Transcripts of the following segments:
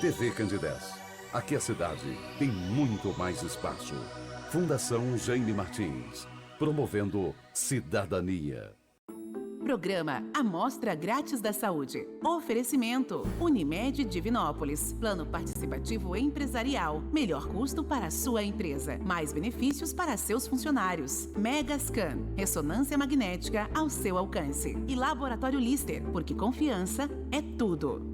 TV Candidez. Aqui a cidade tem muito mais espaço. Fundação Jaime Martins, promovendo cidadania. Programa Amostra Grátis da Saúde. Oferecimento Unimed Divinópolis. Plano participativo empresarial. Melhor custo para a sua empresa. Mais benefícios para seus funcionários. Megascan. Ressonância magnética ao seu alcance. E Laboratório Lister, porque confiança é tudo.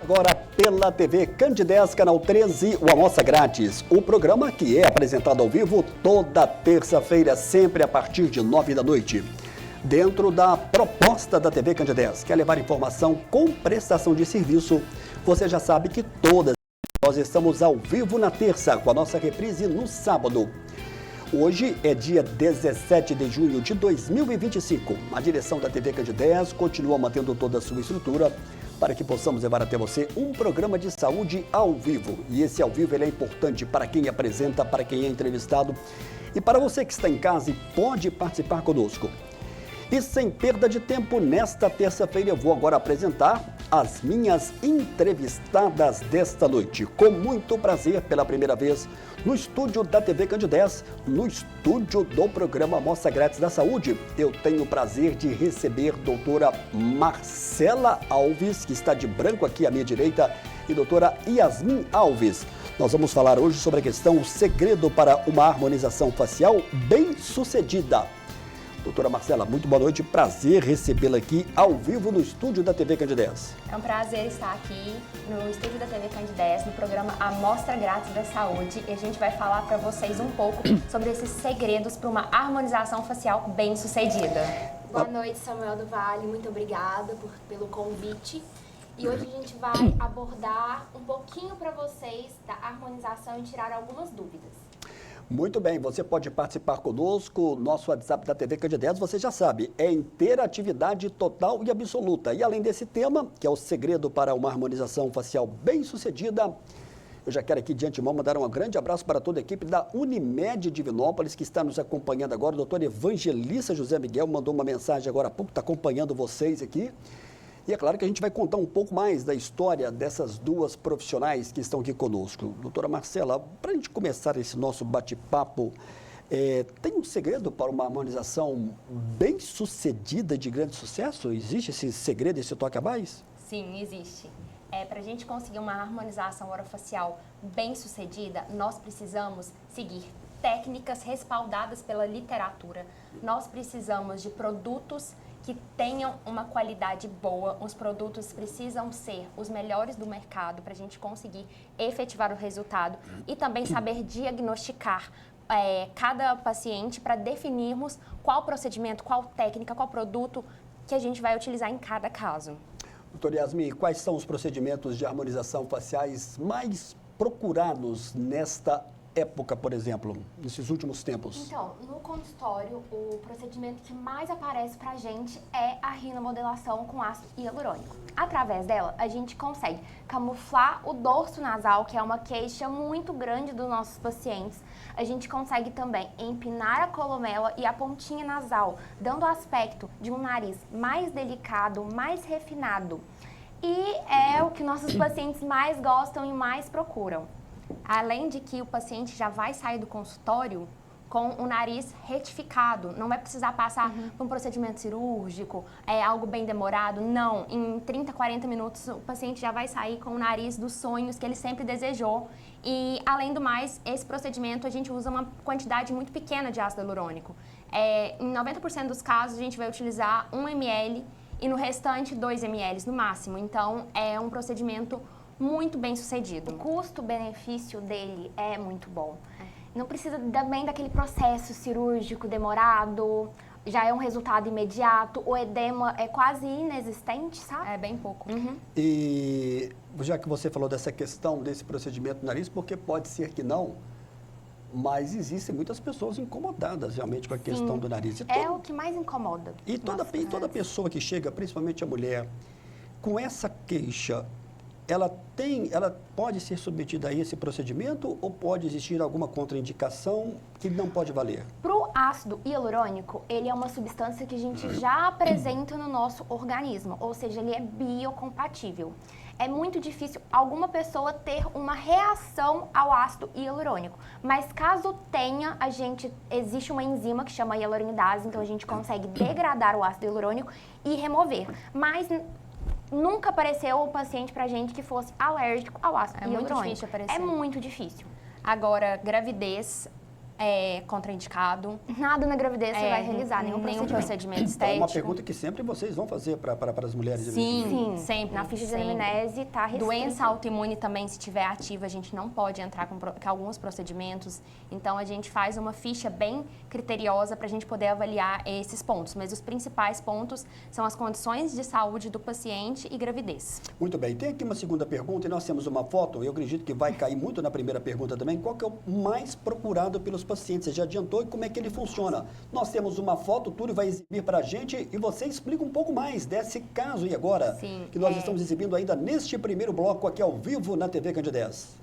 Agora pela TV Candidez, Canal 13, o Amostra Grátis. O programa que é apresentado ao vivo toda terça-feira, sempre a partir de 9 da noite. Dentro da proposta da TV Candidez, que é levar informação com prestação de serviço, você já sabe que todas nós estamos ao vivo na terça, com a nossa reprise no sábado. Hoje é dia 17 de junho de 2025. A direção da TV Candidez continua mantendo toda a sua estrutura para que possamos levar até você um programa de saúde ao vivo. E esse ao vivo ele é importante para quem apresenta, para quem é entrevistado e para você que está em casa e pode participar conosco. E sem perda de tempo, nesta terça-feira eu vou agora apresentar as minhas entrevistadas desta noite. Com muito prazer, pela primeira vez, no estúdio da TV Candidez, no estúdio do programa Amostra Grátis da Saúde, eu tenho o prazer de receber doutora Marcela Alves, que está de branco aqui à minha direita, e doutora Yasmin Alves. Nós vamos falar hoje sobre a questão o segredo para uma harmonização facial bem-sucedida. Doutora Marcela, muito boa noite, prazer recebê-la aqui ao vivo no estúdio da TV Candidez. É um prazer estar aqui no estúdio da TV Candidez, no programa Amostra Grátis da Saúde, e a gente vai falar para vocês um pouco sobre esses segredos para uma harmonização facial bem-sucedida. Boa noite, Samuel do Vale, muito obrigada pelo convite. E hoje a gente vai abordar um pouquinho para vocês da harmonização e tirar algumas dúvidas. Muito bem, você pode participar conosco, nosso WhatsApp da TV Candidez, você já sabe, é interatividade total e absoluta. E além desse tema, que é o segredo para uma harmonização facial bem-sucedida, eu já quero aqui de antemão mandar um grande abraço para toda a equipe da Unimed Divinópolis, que está nos acompanhando agora. O doutor Evangelista José Miguel mandou uma mensagem agora há pouco, está acompanhando vocês aqui. E é claro que a gente vai contar um pouco mais da história dessas duas profissionais que estão aqui conosco. Doutora Marcela, para a gente começar esse nosso bate-papo, tem um segredo para uma harmonização bem-sucedida de grande sucesso? Existe esse segredo, esse toque a mais? Sim, existe. Para a gente conseguir uma harmonização orofacial bem-sucedida, nós precisamos seguir técnicas respaldadas pela literatura. Nós precisamos de produtos que tenham uma qualidade boa, os produtos precisam ser os melhores do mercado para a gente conseguir efetivar o resultado e também saber diagnosticar cada paciente para definirmos qual procedimento, qual técnica, qual produto que a gente vai utilizar em cada caso. Doutora Yasmin, quais são os procedimentos de harmonização faciais mais procurados nesta época, por exemplo, nesses últimos tempos? Então, no consultório, o procedimento que mais aparece pra gente é a rinomodelação com ácido hialurônico. Através dela, a gente consegue camuflar o dorso nasal, que é uma queixa muito grande dos nossos pacientes. A gente consegue também empinar a columela e a pontinha nasal, dando o aspecto de um nariz mais delicado, mais refinado. E é o que nossos pacientes mais gostam e mais procuram. Além de que o paciente já vai sair do consultório com o nariz retificado, não vai precisar passar por um procedimento cirúrgico, algo bem demorado, não. Em 30, 40 minutos o paciente já vai sair com o nariz dos sonhos que ele sempre desejou. E, além do mais, esse procedimento a gente usa uma quantidade muito pequena de ácido hialurônico. Em 90% dos casos a gente vai utilizar 1 ml e no restante 2 ml no máximo. Então, é um procedimento muito bem sucedido. O custo-benefício dele é muito bom. Não precisa também daquele processo cirúrgico demorado, já é um resultado imediato, o edema é quase inexistente, sabe? É bem pouco. E já que você falou dessa questão desse procedimento do nariz, porque pode ser que não, mas existem muitas pessoas incomodadas realmente com a questão do nariz. É o que mais incomoda. E toda pessoa que chega, principalmente a mulher, com essa queixa, ela pode ser submetida a esse procedimento ou pode existir alguma contraindicação que não pode valer? Para o ácido hialurônico, ele é uma substância que a gente já apresenta no nosso organismo, ou seja, ele é biocompatível. É muito difícil alguma pessoa ter uma reação ao ácido hialurônico, mas caso tenha, existe uma enzima que chama hialuronidase, então a gente consegue degradar o ácido hialurônico e remover. Mas nunca apareceu um paciente pra gente que fosse alérgico ao ácido hialurônico. É muito difícil aparecer. É muito difícil. Agora, gravidez é contraindicado. Nada na gravidez você vai realizar, nenhum procedimento É estético. uma pergunta que sempre vocês vão fazer para as mulheres. Sim, sempre. Na ficha de sempre. anamnese está restrito. Doença autoimune também, se tiver ativa, a gente não pode entrar com alguns procedimentos. Então, a gente faz uma ficha bem criteriosa para a gente poder avaliar esses pontos. Mas os principais pontos são as condições de saúde do paciente e gravidez. Muito bem. Tem aqui uma segunda pergunta e nós temos uma foto. Eu acredito que vai cair muito na primeira pergunta também. Qual que é o mais procurado pelos pacientes? Você já adiantou e como é que ele funciona? Nós temos uma foto, o Túlio vai exibir para a gente e você explica um pouco mais desse caso e agora, Sim, que nós estamos exibindo ainda neste primeiro bloco aqui ao vivo na TV Candidez.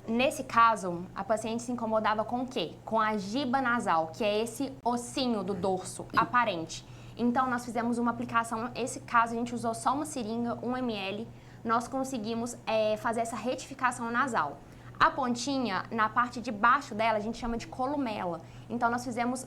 Nesse caso, a paciente se incomodava com o quê? Com a giba nasal, que é esse ossinho do dorso aparente. Então, nós fizemos uma aplicação, nesse caso a gente usou só uma seringa, 1 ml, nós conseguimos fazer essa retificação nasal. A pontinha, na parte de baixo dela, a gente chama de columela. Então, nós fizemos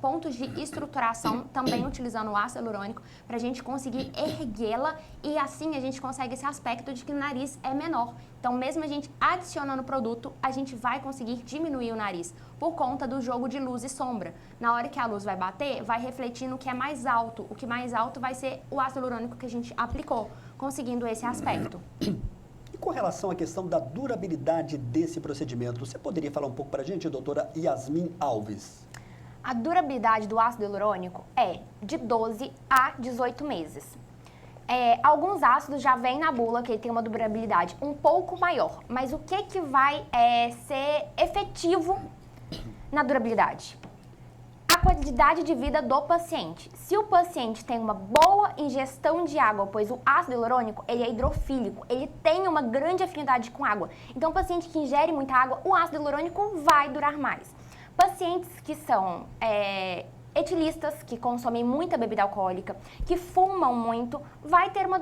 pontos de estruturação, também utilizando o ácido hialurônico, para a gente conseguir erguê-la e assim a gente consegue esse aspecto de que o nariz é menor. Então, mesmo a gente adicionando o produto, a gente vai conseguir diminuir o nariz, por conta do jogo de luz e sombra. Na hora que a luz vai bater, vai refletir no que é mais alto. O que mais alto vai ser o ácido hialurônico que a gente aplicou, conseguindo esse aspecto. E com relação à questão da durabilidade desse procedimento, você poderia falar um pouco para a gente, doutora Yasmin Alves? A durabilidade do ácido hialurônico é de 12 a 18 meses. Alguns ácidos já vêm na bula que ele tem uma durabilidade um pouco maior, mas o que vai ser efetivo na durabilidade? A qualidade de vida do paciente. Se o paciente tem uma boa ingestão de água, pois o ácido hialurônico ele é hidrofílico, ele tem uma grande afinidade com água. Então, o paciente que ingere muita água, o ácido hialurônico vai durar mais. Pacientes que são etilistas, que consomem muita bebida alcoólica, que fumam muito, vai ter uma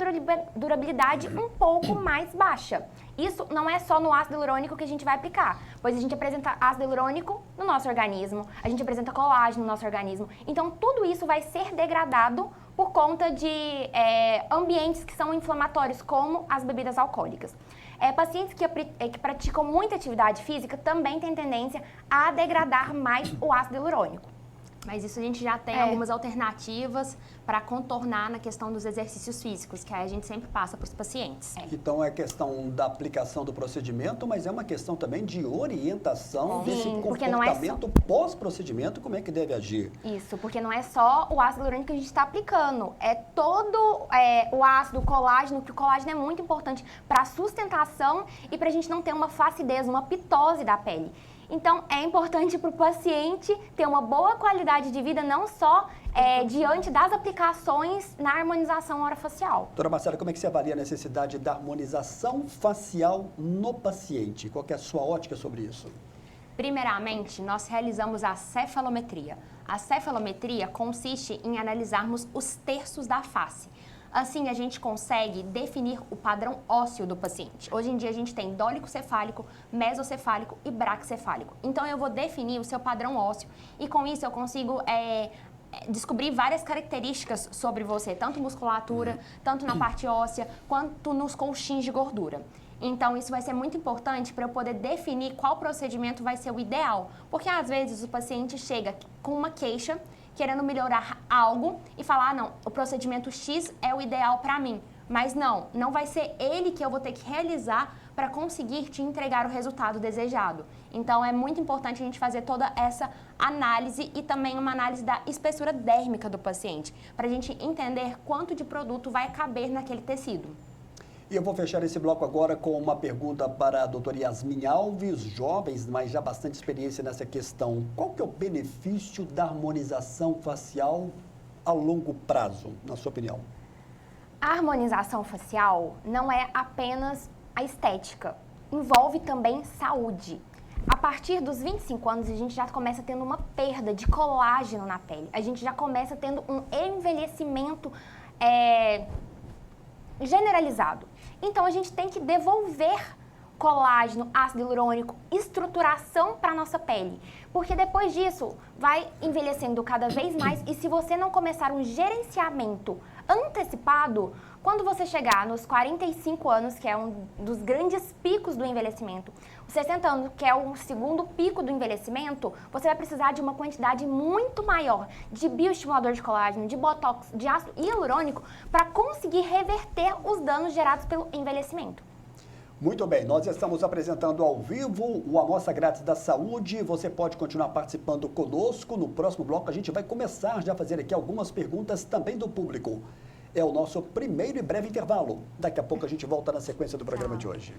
durabilidade um pouco mais baixa. Isso não é só no ácido hialurônico que a gente vai aplicar, pois a gente apresenta ácido hialurônico no nosso organismo, a gente apresenta colágeno no nosso organismo. Então, tudo isso vai ser degradado por conta de ambientes que são inflamatórios, como as bebidas alcoólicas. Pacientes que praticam muita atividade física também têm tendência a degradar mais o ácido hialurônico. Mas isso a gente já tem algumas alternativas para contornar na questão dos exercícios físicos, que aí a gente sempre passa para os pacientes. Então, é questão da aplicação do procedimento, mas é uma questão também de orientação desse comportamento pós-procedimento, como é que deve agir. Isso, porque não é só o ácido hialurônico que a gente está aplicando, é todo o ácido, o colágeno, que o colágeno é muito importante para a sustentação e para a gente não ter uma flacidez, uma pitose da pele. Então, é importante para o paciente ter uma boa qualidade de vida, não só diante das aplicações na harmonização orofacial. Doutora Marcela, como é que você avalia a necessidade da harmonização facial no paciente? Qual que é a sua ótica sobre isso? Primeiramente, nós realizamos a cefalometria. A cefalometria consiste em analisarmos os terços da face. Assim, a gente consegue definir o padrão ósseo do paciente. Hoje em dia, a gente tem dólico-cefálico, mesocefálico e braquicefálico. Então, eu vou definir o seu padrão ósseo e, com isso, eu consigo descobrir várias características sobre você, tanto musculatura, tanto na parte óssea, quanto nos colchins de gordura. Então, isso vai ser muito importante para eu poder definir qual procedimento vai ser o ideal. Porque, às vezes, o paciente chega com uma queixa, querendo melhorar algo e falar, não, o procedimento X é o ideal para mim. Mas não vai ser ele que eu vou ter que realizar para conseguir te entregar o resultado desejado. Então é muito importante a gente fazer toda essa análise e também uma análise da espessura dérmica do paciente, para a gente entender quanto de produto vai caber naquele tecido. E eu vou fechar esse bloco agora com uma pergunta para a doutora Yasmin Alves, jovens, mas já bastante experiência nessa questão. Qual que é o benefício da harmonização facial a longo prazo, na sua opinião? A harmonização facial não é apenas a estética, envolve também saúde. A partir dos 25 anos, a gente já começa tendo uma perda de colágeno na pele. A gente já começa tendo um envelhecimento generalizado. Então, a gente tem que devolver colágeno, ácido hialurônico, estruturação para a nossa pele. Porque depois disso, vai envelhecendo cada vez mais e se você não começar um gerenciamento antecipado, quando você chegar nos 45 anos, que é um dos grandes picos do envelhecimento, os 60 anos, que é o segundo pico do envelhecimento, você vai precisar de uma quantidade muito maior de bioestimulador de colágeno, de botox, de ácido hialurônico, para conseguir reverter os danos gerados pelo envelhecimento. Muito bem, nós estamos apresentando ao vivo o Amostra Grátis da Saúde. Você pode continuar participando conosco. No próximo bloco, a gente vai começar já a fazer aqui algumas perguntas também do público. É o nosso primeiro e breve intervalo. Daqui a pouco a gente volta na sequência do programa de hoje.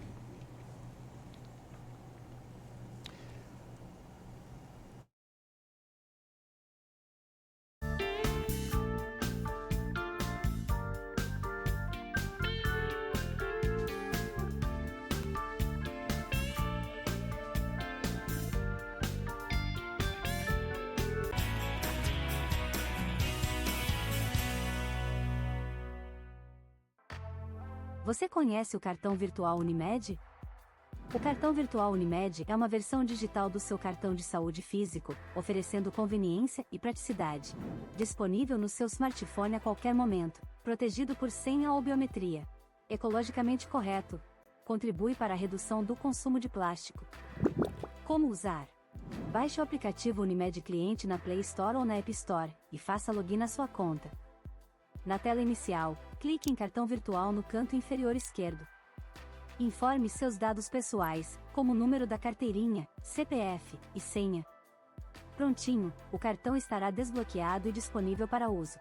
Você conhece o cartão virtual Unimed? O cartão virtual Unimed é uma versão digital do seu cartão de saúde físico, oferecendo conveniência e praticidade. Disponível no seu smartphone a qualquer momento, protegido por senha ou biometria. Ecologicamente correto. Contribui para a redução do consumo de plástico. Como usar? Baixe o aplicativo Unimed Cliente na Play Store ou na App Store e faça login na sua conta. Na tela inicial, clique em cartão virtual no canto inferior esquerdo. Informe seus dados pessoais, como o número da carteirinha, CPF e senha. Prontinho, o cartão estará desbloqueado e disponível para uso.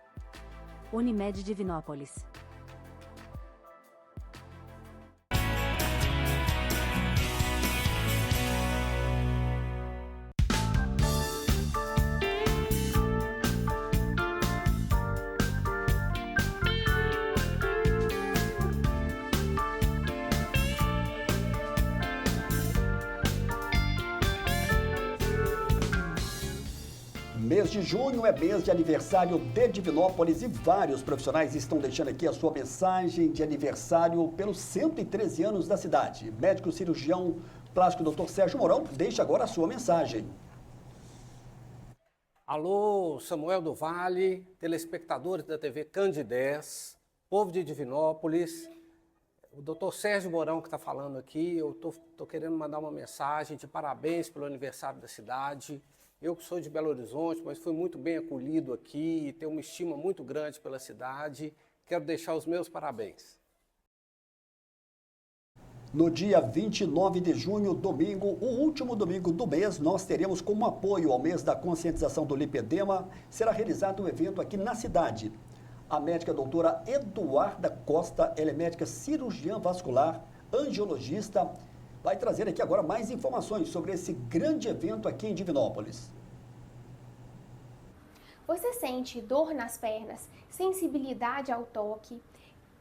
Unimed Divinópolis. Mês de junho é mês de aniversário de Divinópolis e vários profissionais estão deixando aqui a sua mensagem de aniversário pelos 113 anos da cidade. Médico cirurgião plástico Dr. Sérgio Mourão deixa agora a sua mensagem. Alô, Samuel do Vale, telespectadores da TV Candidez, povo de Divinópolis, o Dr. Sérgio Mourão que está falando aqui, eu tô querendo mandar uma mensagem de parabéns pelo aniversário da cidade. Eu que sou de Belo Horizonte, mas fui muito bem acolhido aqui e tenho uma estima muito grande pela cidade. Quero deixar os meus parabéns. No dia 29 de junho, domingo, o último domingo do mês, nós teremos como apoio ao mês da conscientização do lipedema, será realizado um evento aqui na cidade. A médica doutora Eduarda Costa, ela é médica cirurgiã vascular, angiologista, vai trazer aqui agora mais informações sobre esse grande evento aqui em Divinópolis. Você sente dor nas pernas, sensibilidade ao toque,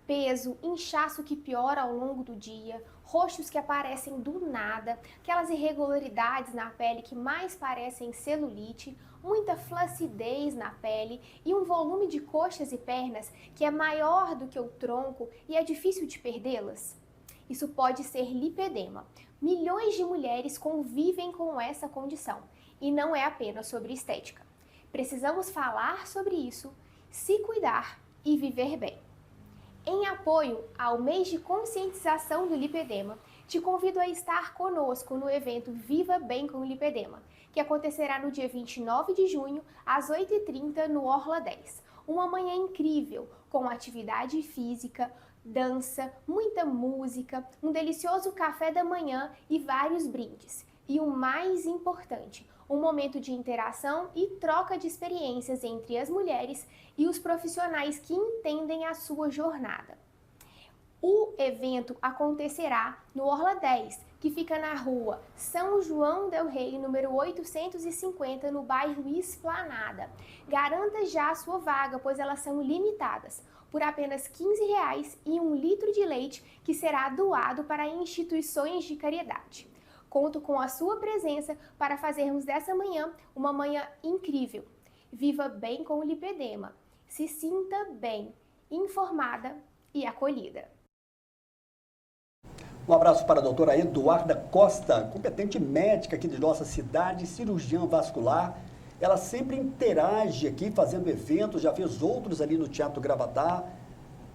peso, inchaço que piora ao longo do dia, roxos que aparecem do nada, aquelas irregularidades na pele que mais parecem celulite, muita flacidez na pele e um volume de coxas e pernas que é maior do que o tronco e é difícil de perdê-las? Isso pode ser lipedema. Milhões de mulheres convivem com essa condição e não é apenas sobre estética. Precisamos falar sobre isso, se cuidar e viver bem. Em apoio ao mês de conscientização do lipedema, te convido a estar conosco no evento Viva Bem com Lipedema, que acontecerá no dia 29 de junho, às 8h30, no Orla 10. Uma manhã incrível, com atividade física, dança, muita música, um delicioso café da manhã e vários brindes. E o mais importante, um momento de interação e troca de experiências entre as mulheres e os profissionais que entendem a sua jornada. O evento acontecerá no Orla 10, que fica na rua São João del Rei, número 850, no bairro Esplanada. Garanta já a sua vaga, pois elas são limitadas, por apenas R$15 e 1 litro de leite, que será doado para instituições de caridade. Conto com a sua presença para fazermos dessa manhã uma manhã incrível. Viva bem com o lipedema. Se sinta bem, informada e acolhida. Um abraço para a doutora Eduarda Costa, competente médica aqui de nossa cidade, cirurgiã vascular. Ela sempre interage aqui, fazendo eventos, já fez outros ali no Teatro Gravatá,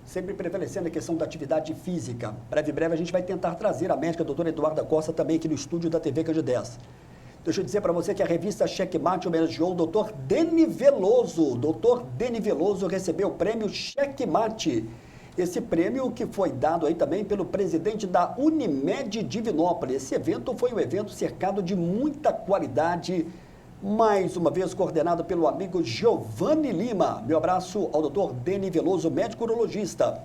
sempre prevalecendo a questão da atividade física. Breve a gente vai tentar trazer a médica a doutora Eduarda Costa também aqui no estúdio da TV Candidez. Deixa eu dizer para você que a revista Checkmate homenageou o Dr. Deni Veloso. O Dr. Deni Veloso recebeu o prêmio Checkmate. Esse prêmio que foi dado aí também pelo presidente da Unimed Divinópolis. Esse evento foi um evento cercado de muita qualidade, mais uma vez coordenado pelo amigo Giovanni Lima. Meu abraço ao Dr. Deni Veloso, médico urologista.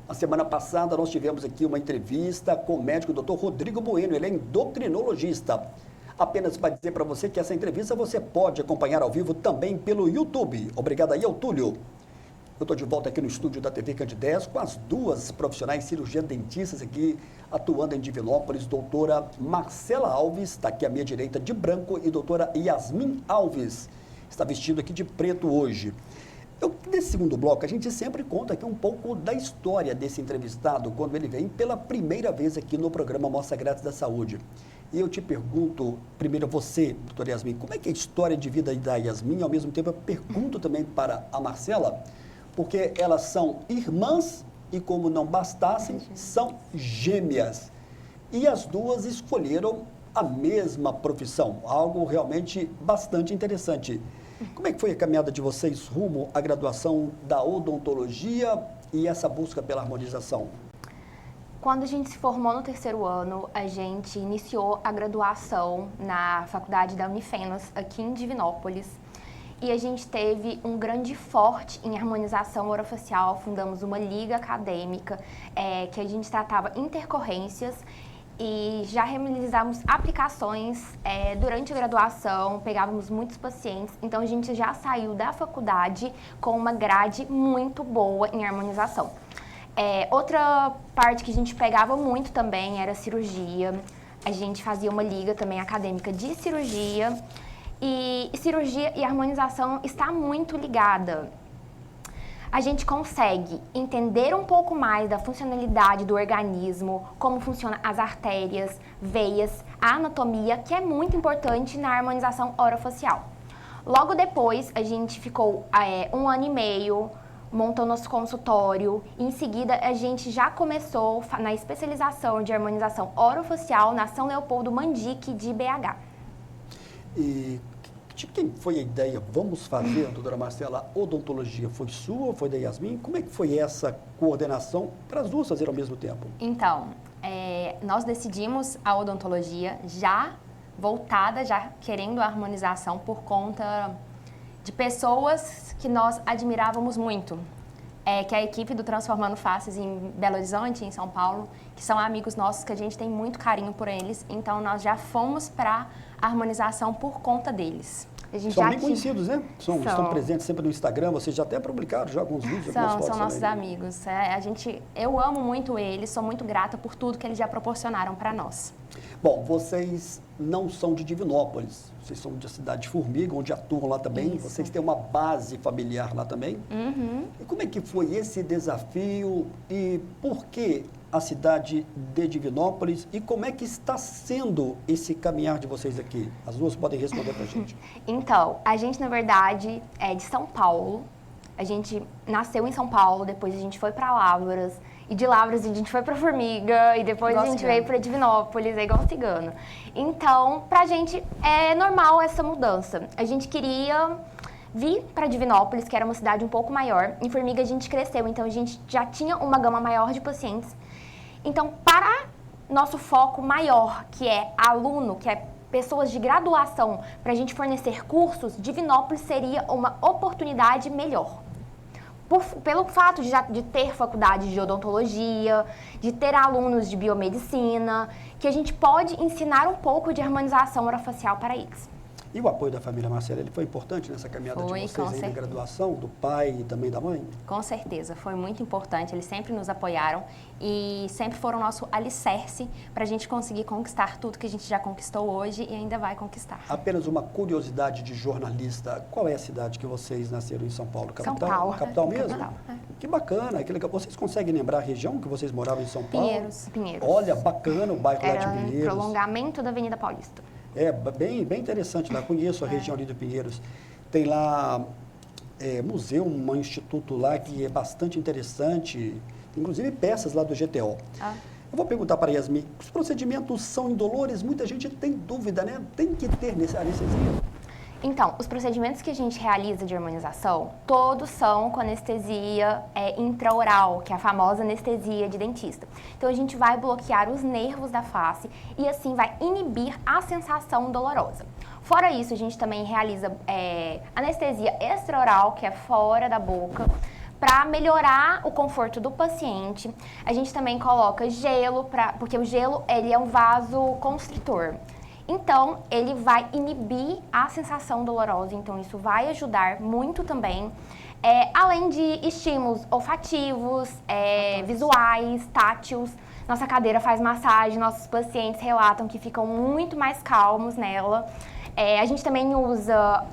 A semana passada nós tivemos aqui uma entrevista com o médico Dr. Rodrigo Bueno, ele é endocrinologista. Apenas para dizer para você que essa entrevista você pode acompanhar ao vivo também pelo YouTube. Obrigado aí ao Túlio. Eu estou de volta aqui no estúdio da TV Candidez com as duas profissionais cirurgiãs dentistas aqui atuando em Divinópolis, doutora Marcela Alves, está aqui à minha direita de branco, e doutora Yasmin Alves, está vestido aqui de preto hoje. Nesse segundo bloco, a gente sempre conta aqui um pouco da história desse entrevistado, quando ele vem pela primeira vez aqui no programa Mostra Grátis da Saúde. E eu te pergunto, primeiro você, doutora Yasmin, como é que é a história de vida da Yasmin? Ao mesmo tempo, eu pergunto também para a Marcela, porque elas são irmãs e, como não bastassem, são gêmeas. E as duas escolheram a mesma profissão, algo realmente bastante interessante. Como é que foi a caminhada de vocês rumo à graduação da odontologia e essa busca pela harmonização? Quando a gente se formou no terceiro ano, a gente iniciou a graduação na faculdade da Unifenas, aqui em Divinópolis. E a gente teve um grande forte em harmonização orofacial, fundamos uma liga acadêmica que a gente tratava intercorrências e já realizávamos aplicações durante a graduação, pegávamos muitos pacientes, então a gente já saiu da faculdade com uma grade muito boa em harmonização. Outra parte que a gente pegava muito também era cirurgia, a gente fazia uma liga também acadêmica de cirurgia. E cirurgia e harmonização está muito ligada. A gente consegue entender um pouco mais da funcionalidade do organismo, como funcionam as artérias, veias, a anatomia, que é muito importante na harmonização orofacial. Logo depois, a gente ficou 1 ano e meio, montou nosso consultório. Em seguida, a gente já começou na especialização de harmonização orofacial na São Leopoldo Mandique de BH. E de quem foi a ideia? Vamos fazer, doutora Marcela, odontologia? Foi sua ou foi da Yasmin? Como é que foi essa coordenação para as duas fazerem ao mesmo tempo? Então, nós decidimos a odontologia já voltada, já querendo a harmonização por conta de pessoas que nós admirávamos muito. Que é a equipe do Transformando Faces em Belo Horizonte, em São Paulo, que são amigos nossos, que a gente tem muito carinho por eles. Então, nós já fomos para a harmonização por conta deles. São bem conhecidos, né? Estão presentes sempre no Instagram, vocês já até publicaram já alguns vídeos, algumas fotos. São nossos amigos. Eu amo muito eles, sou muito grata por tudo que eles já proporcionaram para nós. Bom, vocês não são de Divinópolis, vocês são de Cidade de Formiga, onde atuam lá também. Isso. Vocês têm uma base familiar lá também. Uhum. E como é que foi esse desafio e por que a cidade de Divinópolis e como é que está sendo esse caminhar de vocês aqui? As duas podem responder para a gente. Então, a gente, na verdade, é de São Paulo. A gente nasceu em São Paulo, depois a gente foi para Lavras. E de Lavras a gente foi para Formiga, e depois a gente veio para Divinópolis, é igual cigano. Então, pra gente é normal essa mudança. A gente queria vi para Divinópolis, que era uma cidade um pouco maior. Em Formiga a gente cresceu, então a gente já tinha uma gama maior de pacientes. Então, para nosso foco maior, que é aluno, que é pessoas de graduação, para a gente fornecer cursos, Divinópolis seria uma oportunidade melhor. Pelo fato de ter faculdade de odontologia, de ter alunos de biomedicina, que a gente pode ensinar um pouco de harmonização orofacial para eles. E o apoio da família Marcela, ele foi importante nessa caminhada de vocês aí na graduação, do pai e também da mãe? Com certeza, foi muito importante, eles sempre nos apoiaram e sempre foram nosso alicerce para a gente conseguir conquistar tudo que a gente já conquistou hoje e ainda vai conquistar. Apenas uma curiosidade de jornalista, qual é a cidade que vocês nasceram em São Paulo? Capital? São Paulo. Capital mesmo? Capital, Que bacana, que legal. Vocês conseguem lembrar a região que vocês moravam em São Paulo? Pinheiros. Olha, bacana o bairro lá de Era Pinheiros. prolongamento da Avenida Paulista. É, bem interessante lá, conheço a região ali do Pinheiros. Tem lá museu, um instituto lá que é bastante interessante, inclusive peças lá do GTO. Eu vou perguntar para a Yasmin, os procedimentos são indolores? Muita gente tem dúvida, né? Tem que ter anestesia? Então, os procedimentos que a gente realiza de harmonização, todos são com anestesia intraoral, que é a famosa anestesia de dentista. Então, a gente vai bloquear os nervos da face e assim vai inibir a sensação dolorosa. Fora isso, a gente também realiza anestesia extraoral, que é fora da boca, para melhorar o conforto do paciente. A gente também coloca gelo, porque o gelo ele é um vasoconstritor. Então, ele vai inibir a sensação dolorosa, então isso vai ajudar muito também. Além de estímulos olfativos, visuais, táteis. Nossa cadeira faz massagem, nossos pacientes relatam que ficam muito mais calmos nela. A gente também usa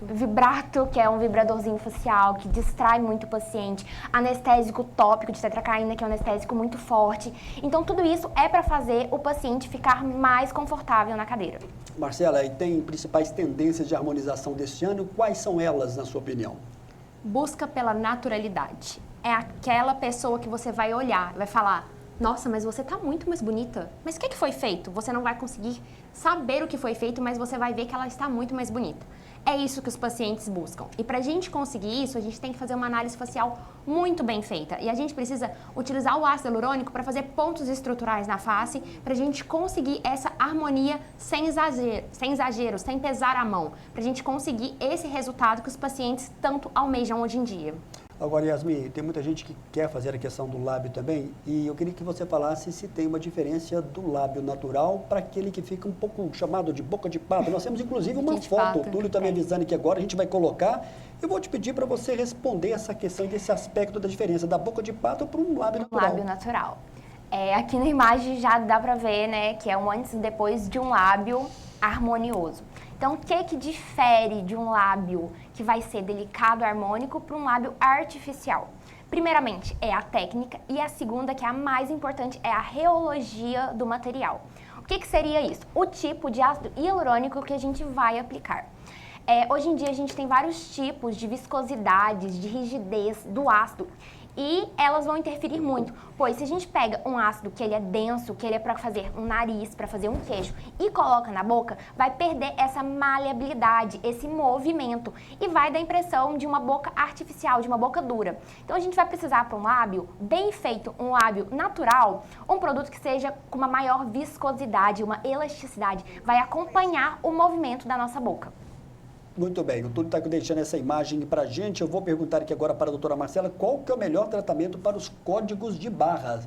vibrato, que é um vibradorzinho facial, que distrai muito o paciente. Anestésico tópico de tetracaína, que é um anestésico muito forte. Então, tudo isso é para fazer o paciente ficar mais confortável na cadeira. Marcela, e tem principais tendências de harmonização deste ano? Quais são elas, na sua opinião? Busca pela naturalidade. É aquela pessoa que você vai olhar, vai falar: nossa, mas você tá muito mais bonita. Mas o que foi feito? Você não vai conseguir saber o que foi feito, mas você vai ver que ela está muito mais bonita. É isso que os pacientes buscam. E para a gente conseguir isso, a gente tem que fazer uma análise facial muito bem feita. E a gente precisa utilizar o ácido hialurônico para fazer pontos estruturais na face, para a gente conseguir essa harmonia sem exagero, sem pesar a mão. Para a gente conseguir esse resultado que os pacientes tanto almejam hoje em dia. Agora, Yasmin, tem muita gente que quer fazer a questão do lábio também, e eu queria que você falasse se tem uma diferença do lábio natural para aquele que fica um pouco chamado de boca de pato. Nós temos, inclusive, uma foto, o Túlio está me avisando que agora a gente vai colocar. Eu vou te pedir para você responder essa questão desse aspecto da diferença da boca de pato para um lábio natural. Lábio natural. Aqui na imagem já dá para ver, né, que é um antes e depois de um lábio harmonioso. Então, o que difere de um lábio que vai ser delicado, harmônico, para um lábio artificial? Primeiramente, é a técnica, e a segunda, que é a mais importante, é a reologia do material. O que seria isso? O tipo de ácido hialurônico que a gente vai aplicar. Hoje em dia, a gente tem vários tipos de viscosidades, de rigidez do ácido, e elas vão interferir muito, pois se a gente pega um ácido que ele é denso, que ele é para fazer um nariz, para fazer um queixo, e coloca na boca, vai perder essa maleabilidade, esse movimento, e vai dar a impressão de uma boca artificial, de uma boca dura. Então a gente vai precisar para um lábio bem feito, um lábio natural, um produto que seja com uma maior viscosidade, uma elasticidade, vai acompanhar o movimento da nossa boca. Muito bem, o Túlio está deixando essa imagem para a gente. Eu vou perguntar aqui agora para a doutora Marcela qual que é o melhor tratamento para os códigos de barra.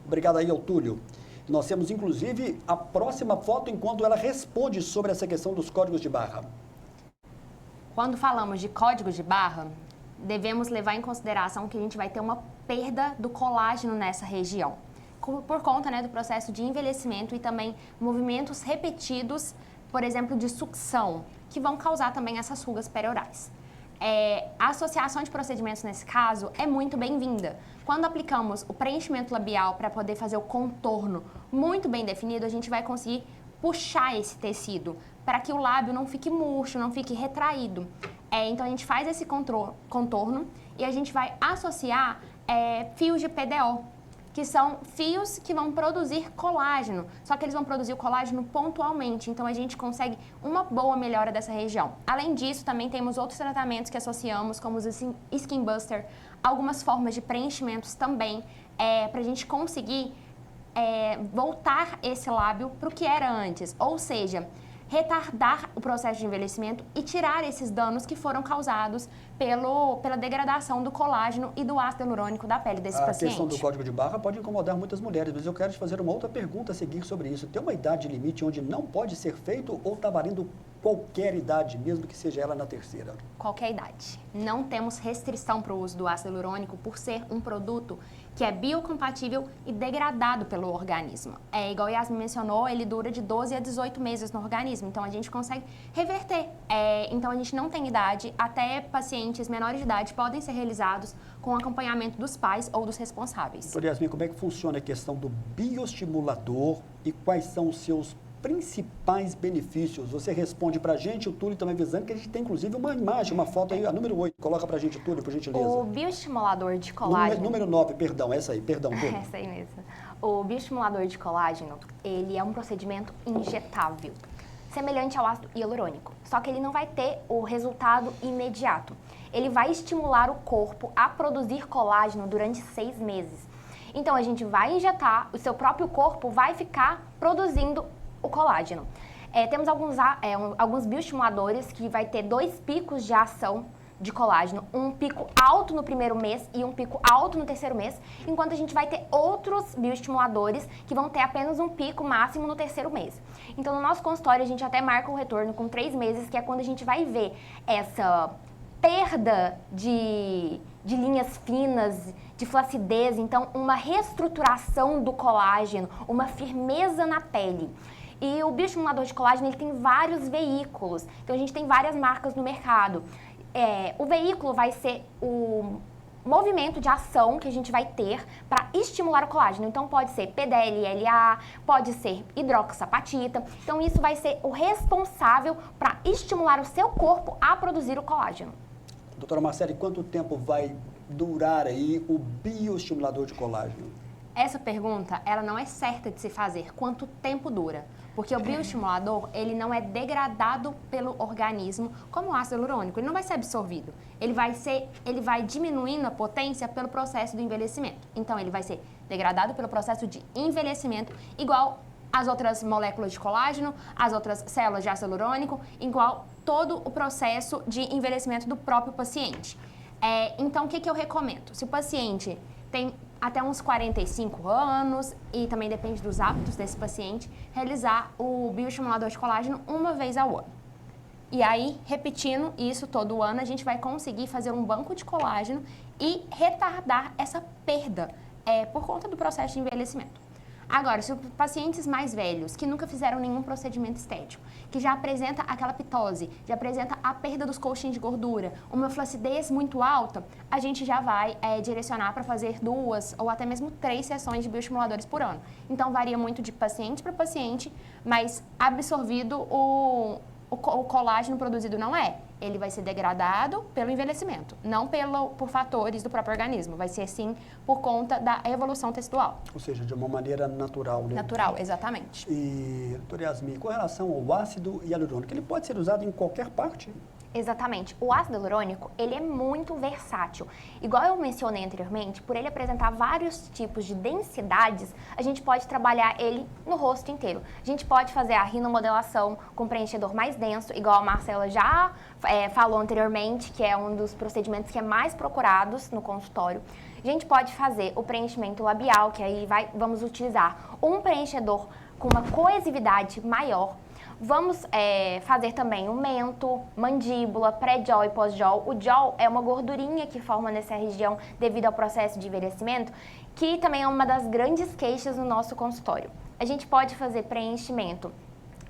Obrigado aí ao Túlio. Nós temos, inclusive, a próxima foto enquanto ela responde sobre essa questão dos códigos de barra. Quando falamos de códigos de barra, devemos levar em consideração que a gente vai ter uma perda do colágeno nessa região, por conta, né, do processo de envelhecimento e também movimentos repetidos, por exemplo, de sucção, que vão causar também essas rugas periorais. A associação de procedimentos nesse caso é muito bem-vinda. Quando aplicamos o preenchimento labial para poder fazer o contorno muito bem definido, a gente vai conseguir puxar esse tecido para que o lábio não fique murcho, não fique retraído. Então a gente faz esse contorno e a gente vai associar fios de PDO, que são fios que vão produzir colágeno, só que eles vão produzir o colágeno pontualmente, então a gente consegue uma boa melhora dessa região. Além disso, também temos outros tratamentos que associamos, como os Skin Buster, algumas formas de preenchimentos também, para a gente conseguir voltar esse lábio para o que era antes, ou seja, retardar o processo de envelhecimento e tirar esses danos que foram causados pela degradação do colágeno e do ácido hialurônico da pele desse paciente. A questão do código de barra pode incomodar muitas mulheres, mas eu quero te fazer uma outra pergunta a seguir sobre isso. Tem uma idade limite onde não pode ser feito ou está valendo qualquer idade, mesmo que seja ela na terceira? Qualquer idade. Não temos restrição para o uso do ácido hialurônico por ser um produto que é biocompatível e degradado pelo organismo. Igual a Yasmin mencionou, ele dura de 12 a 18 meses no organismo, então a gente consegue reverter. Então a gente não tem idade, até pacientes menores de idade podem ser realizados com acompanhamento dos pais ou dos responsáveis. Doutora Yasmin, como é que funciona a questão do bioestimulador e quais são os seus principais benefícios? Você responde pra gente, o Túlio também avisando que a gente tem inclusive uma imagem, uma foto aí, a número 8. Coloca pra gente, Túlio, por gentileza. O bioestimulador de colágeno... Número 9, perdão, essa aí, perdão, Túlio. Essa aí mesmo. O bioestimulador de colágeno, ele é um procedimento injetável, semelhante ao ácido hialurônico, só que ele não vai ter o resultado imediato. Ele vai estimular o corpo a produzir colágeno durante 6 meses. Então, a gente vai injetar, o seu próprio corpo vai ficar produzindo o colágeno. Temos alguns bioestimuladores que vai ter 2 picos de ação de colágeno, um pico alto no primeiro mês e um pico alto no terceiro mês, enquanto a gente vai ter outros bioestimuladores que vão ter apenas um pico máximo no terceiro mês. Então, no nosso consultório, a gente até marca o retorno com 3 meses, que é quando a gente vai ver essa perda de linhas finas, de flacidez, então uma reestruturação do colágeno, uma firmeza na pele. E o bioestimulador de colágeno, ele tem vários veículos, então a gente tem várias marcas no mercado. O veículo vai ser o movimento de ação que a gente vai ter para estimular o colágeno. Então pode ser PDLLA, pode ser hidroxapatita. Então isso vai ser o responsável para estimular o seu corpo a produzir o colágeno. Doutora Marcele, quanto tempo vai durar aí o bioestimulador de colágeno? Essa pergunta, ela não é certa de se fazer. Quanto tempo dura? Porque o bioestimulador, ele não é degradado pelo organismo como o ácido hialurônico. Ele não vai ser absorvido. Ele vai diminuindo a potência pelo processo do envelhecimento. Então, ele vai ser degradado pelo processo de envelhecimento, igual as outras moléculas de colágeno, as outras células de ácido hialurônico, igual todo o processo de envelhecimento do próprio paciente. Então, o que eu recomendo? Se o paciente tem até uns 45 anos, e também depende dos hábitos desse paciente, realizar o bioestimulador de colágeno uma vez ao ano. E aí, repetindo isso todo ano, a gente vai conseguir fazer um banco de colágeno e retardar essa perda por conta do processo de envelhecimento. Agora, se os pacientes mais velhos, que nunca fizeram nenhum procedimento estético, que já apresenta aquela pitose, já apresenta a perda dos colchins de gordura, uma flacidez muito alta, a gente já vai direcionar para fazer 2 ou até mesmo 3 sessões de bioestimuladores por ano. Então, varia muito de paciente para paciente, mas absorvido o colágeno produzido não é. Ele vai ser degradado pelo envelhecimento, não por fatores do próprio organismo. Vai ser, sim, por conta da evolução tecidual. Ou seja, de uma maneira natural, né? Natural, exatamente. E, doutora Yasmin, com relação ao ácido hialurônico, ele pode ser usado em qualquer parte? Exatamente. O ácido hialurônico, ele é muito versátil. Igual eu mencionei anteriormente, por ele apresentar vários tipos de densidades, a gente pode trabalhar ele no rosto inteiro. A gente pode fazer a rinomodelação com preenchedor mais denso, igual a Marcela já falou anteriormente, que é um dos procedimentos que é mais procurados no consultório. A gente pode fazer o preenchimento labial, que aí vamos utilizar um preenchedor com uma coesividade maior. Vamos fazer também o mento, mandíbula, pré-jol e pós-jol. O jol é uma gordurinha que forma nessa região devido ao processo de envelhecimento, que também é uma das grandes queixas no nosso consultório. A gente pode fazer preenchimento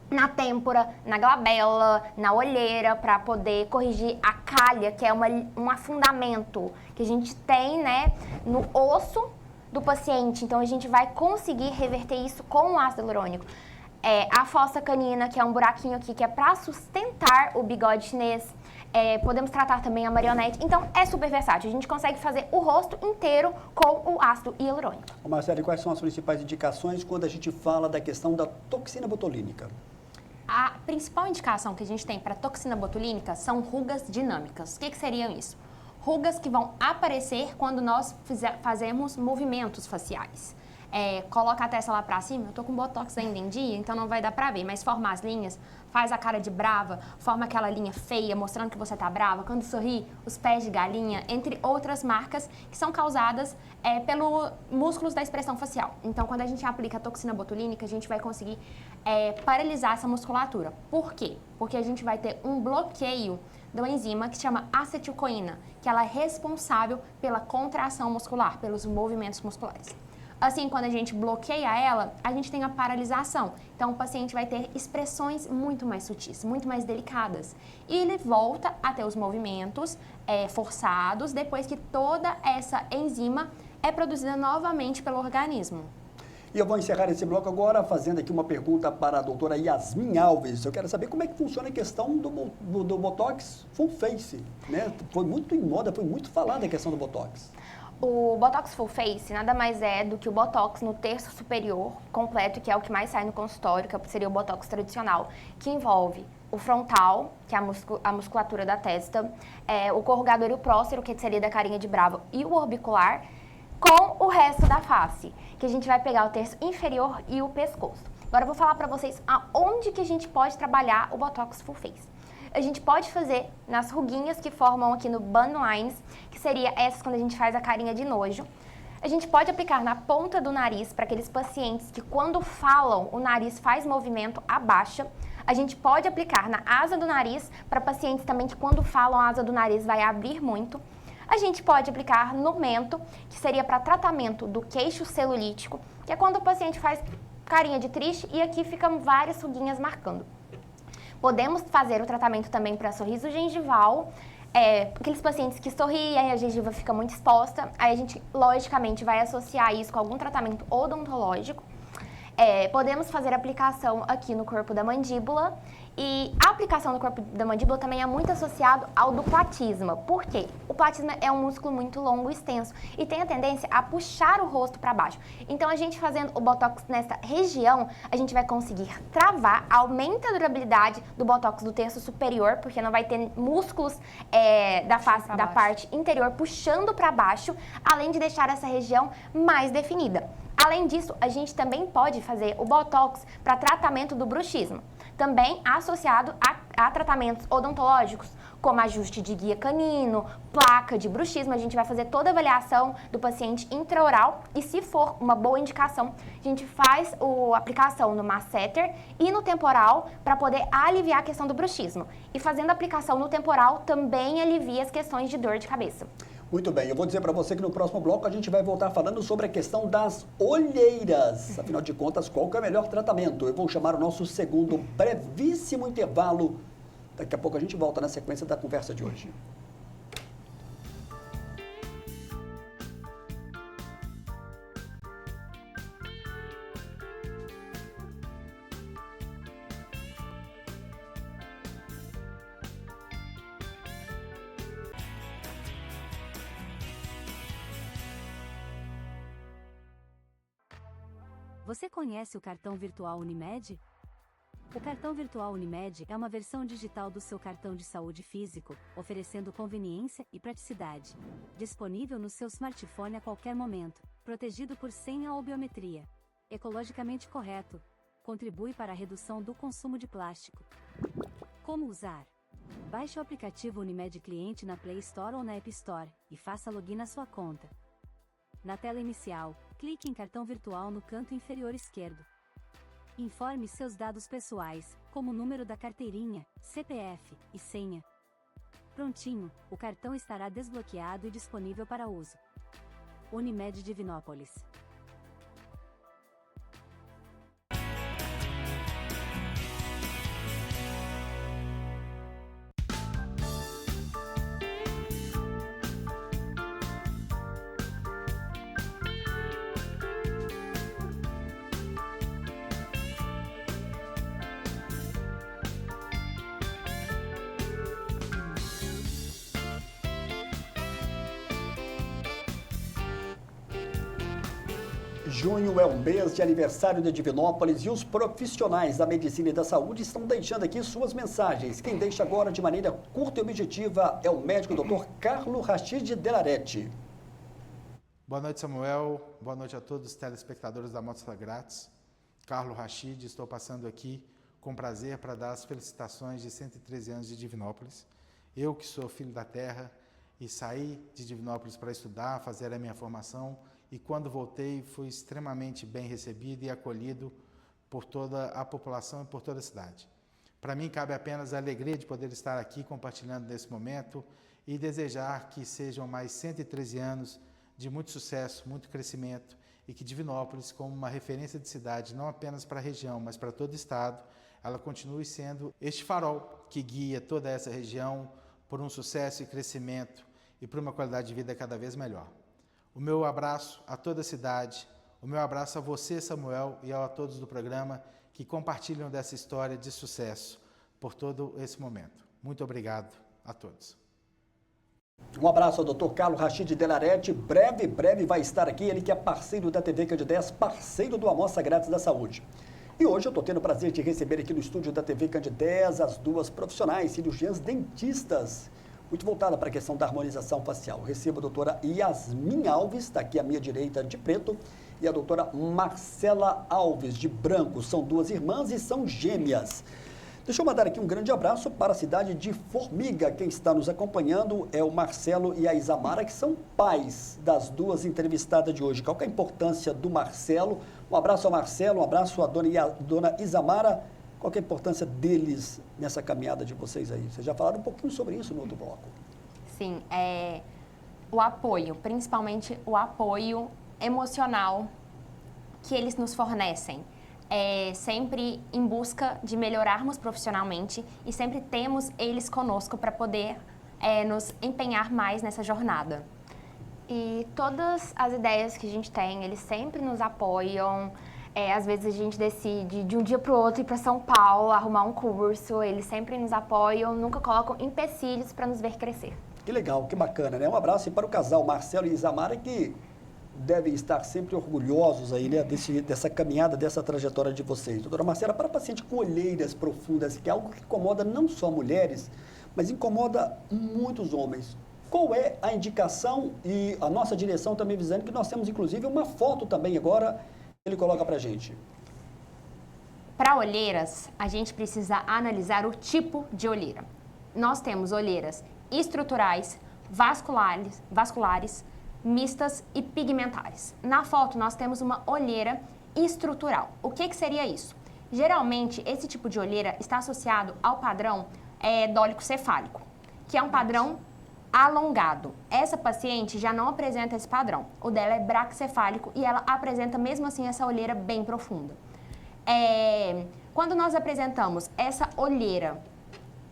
na têmpora, na glabela, na olheira, para poder corrigir a calha, que é um afundamento que a gente tem, né, no osso do paciente. Então, a gente vai conseguir reverter isso com o ácido hialurônico. A fossa canina, que é um buraquinho aqui que é para sustentar o bigode chinês. Podemos tratar também a marionete. Então, é super versátil. A gente consegue fazer o rosto inteiro com o ácido hialurônico. Marcelo, quais são as principais indicações quando a gente fala da questão da toxina botulínica? A principal indicação que a gente tem para toxina botulínica são rugas dinâmicas. O que seriam isso? Rugas que vão aparecer quando nós fazemos movimentos faciais. Coloca a testa lá pra cima, eu tô com botox ainda em dia, então não vai dar pra ver, mas forma as linhas, faz a cara de brava, forma aquela linha feia, mostrando que você tá brava, quando sorri, os pés de galinha, entre outras marcas que são causadas pelos músculos da expressão facial. Então, quando a gente aplica a toxina botulínica, a gente vai conseguir paralisar essa musculatura. Por quê? Porque a gente vai ter um bloqueio da enzima que se chama acetilcoína, que ela é responsável pela contração muscular, pelos movimentos musculares. Assim, quando a gente bloqueia ela, a gente tem a paralisação. Então, o paciente vai ter expressões muito mais sutis, muito mais delicadas. E ele volta a ter os movimentos forçados depois que toda essa enzima é produzida novamente pelo organismo. E eu vou encerrar esse bloco agora fazendo aqui uma pergunta para a doutora Yasmin Alves. Eu quero saber como é que funciona a questão do Botox Full Face, né? Foi muito em moda, foi muito falada a questão do Botox. O Botox Full Face nada mais é do que o Botox no terço superior completo, que é o que mais sai no consultório, que seria o Botox tradicional, que envolve o frontal, que é a musculatura da testa, o corrugador e o prócero, que seria da carinha de brava, e o orbicular, com o resto da face, que a gente vai pegar o terço inferior e o pescoço. Agora eu vou falar pra vocês aonde que a gente pode trabalhar o Botox Full Face. A gente pode fazer nas ruguinhas que formam aqui no bun lines, que seria essas quando a gente faz a carinha de nojo. A gente pode aplicar na ponta do nariz para aqueles pacientes que quando falam o nariz faz movimento, abaixa. A gente pode aplicar na asa do nariz para pacientes também que quando falam a asa do nariz vai abrir muito. A gente pode aplicar no mento, que seria para tratamento do queixo celulítico, que é quando o paciente faz carinha de triste e aqui ficam várias ruguinhas marcando. Podemos fazer o tratamento também para sorriso gengival, aqueles pacientes que sorriem, a gengiva fica muito exposta, aí a gente, logicamente, vai associar isso com algum tratamento odontológico. Podemos fazer aplicação aqui no corpo da mandíbula e a aplicação no corpo da mandíbula também é muito associado ao do platisma. Por quê? O platisma é um músculo muito longo e extenso e tem a tendência a puxar o rosto para baixo. Então, a gente fazendo o Botox nessa região, a gente vai conseguir travar, aumenta a durabilidade do Botox do terço superior, porque não vai ter músculos da face, da parte interior puxando para baixo, além de deixar essa região mais definida. Além disso, a gente também pode fazer o Botox para tratamento do bruxismo, também associado a tratamentos odontológicos, como ajuste de guia canino, placa de bruxismo. A gente vai fazer toda a avaliação do paciente intraoral e, se for uma boa indicação, a gente faz a aplicação no masseter e no temporal para poder aliviar a questão do bruxismo. E fazendo a aplicação no temporal também alivia as questões de dor de cabeça. Muito bem, eu vou dizer para você que no próximo bloco a gente vai voltar falando sobre a questão das olheiras. Afinal de contas, qual que é o melhor tratamento? Eu vou chamar o nosso segundo brevíssimo intervalo. Daqui a pouco a gente volta na sequência da conversa de hoje. Você conhece o cartão virtual Unimed? O cartão virtual Unimed é uma versão digital do seu cartão de saúde físico, oferecendo conveniência e praticidade. Disponível no seu smartphone a qualquer momento, protegido por senha ou biometria. Ecologicamente correto. Contribui para a redução do consumo de plástico. Como usar? Baixe o aplicativo Unimed Cliente na Play Store ou na App Store e faça login na sua conta. Na tela inicial, clique em cartão virtual no canto inferior esquerdo. Informe seus dados pessoais, como o número da carteirinha, CPF e senha. Prontinho, o cartão estará desbloqueado e disponível para uso. Unimed Divinópolis. Junho é o mês de aniversário de Divinópolis e os profissionais da medicina e da saúde estão deixando aqui suas mensagens. Quem deixa agora de maneira curta e objetiva é o médico Dr. Carlos Rachid Delarete. Boa noite, Samuel. Boa noite a todos os telespectadores da Mostra Grátis. Carlos Rachid, estou passando aqui com prazer para dar as felicitações de 113 anos de Divinópolis. Eu que sou filho da terra e saí de Divinópolis para estudar, fazer a minha formação, e quando voltei fui extremamente bem recebido e acolhido por toda a população e por toda a cidade. Para mim cabe apenas a alegria de poder estar aqui compartilhando nesse momento e desejar que sejam mais 113 anos de muito sucesso, muito crescimento, e que Divinópolis, como uma referência de cidade, não apenas para a região, mas para todo o estado, ela continue sendo este farol que guia toda essa região por um sucesso e crescimento e por uma qualidade de vida cada vez melhor. O meu abraço a toda a cidade, o meu abraço a você, Samuel, e a todos do programa que compartilham dessa história de sucesso por todo esse momento. Muito obrigado a todos. Um abraço ao Dr. Carlos Rachid Delarete. Breve vai estar aqui, ele que é parceiro da TV Candidez, parceiro do Amostra Grátis da Saúde. E hoje eu estou tendo o prazer de receber aqui no estúdio da TV Candidez as duas profissionais, cirurgiãs dentistas, muito voltada para a questão da harmonização facial. Eu recebo a doutora Yasmin Alves, está aqui à minha direita, de preto, e a doutora Marcela Alves, de branco. São duas irmãs e são gêmeas. Deixa eu mandar aqui um grande abraço para a cidade de Formiga. Quem está nos acompanhando é o Marcelo e a Isamara, que são pais das duas entrevistadas de hoje. Qual que é a importância do Marcelo? Um abraço ao Marcelo, um abraço à dona Isamara. Qual que é a importância deles nessa caminhada de vocês aí? Vocês já falaram um pouquinho sobre isso no outro bloco. Sim, o apoio, principalmente o apoio emocional que eles nos fornecem. Sempre em busca de melhorarmos profissionalmente e sempre temos eles conosco para poder nos empenhar mais nessa jornada. E todas as ideias que a gente tem, eles sempre nos apoiam. Às vezes a gente decide de um dia para o outro ir para São Paulo, arrumar um curso, eles sempre nos apoiam, nunca colocam empecilhos para nos ver crescer. Que legal, que bacana, né? Um abraço para o casal Marcelo e Isamara, que devem estar sempre orgulhosos aí, né, dessa caminhada, dessa trajetória de vocês. Doutora Marcela, para paciente com olheiras profundas, que é algo que incomoda não só mulheres, mas incomoda muitos homens. Qual é a indicação? E a nossa direção também visando que nós temos, inclusive, uma foto também agora, ele coloca para a gente. Para olheiras, a gente precisa analisar o tipo de olheira. Nós temos olheiras estruturais, vasculares, mistas e pigmentares. Na foto, nós temos uma olheira estrutural. O que seria isso? Geralmente, esse tipo de olheira está associado ao padrão dólico-cefálico, que é um padrão alongado. Essa paciente já não apresenta esse padrão. O dela é braquicefálico e ela apresenta, mesmo assim, essa olheira bem profunda. Quando nós apresentamos essa olheira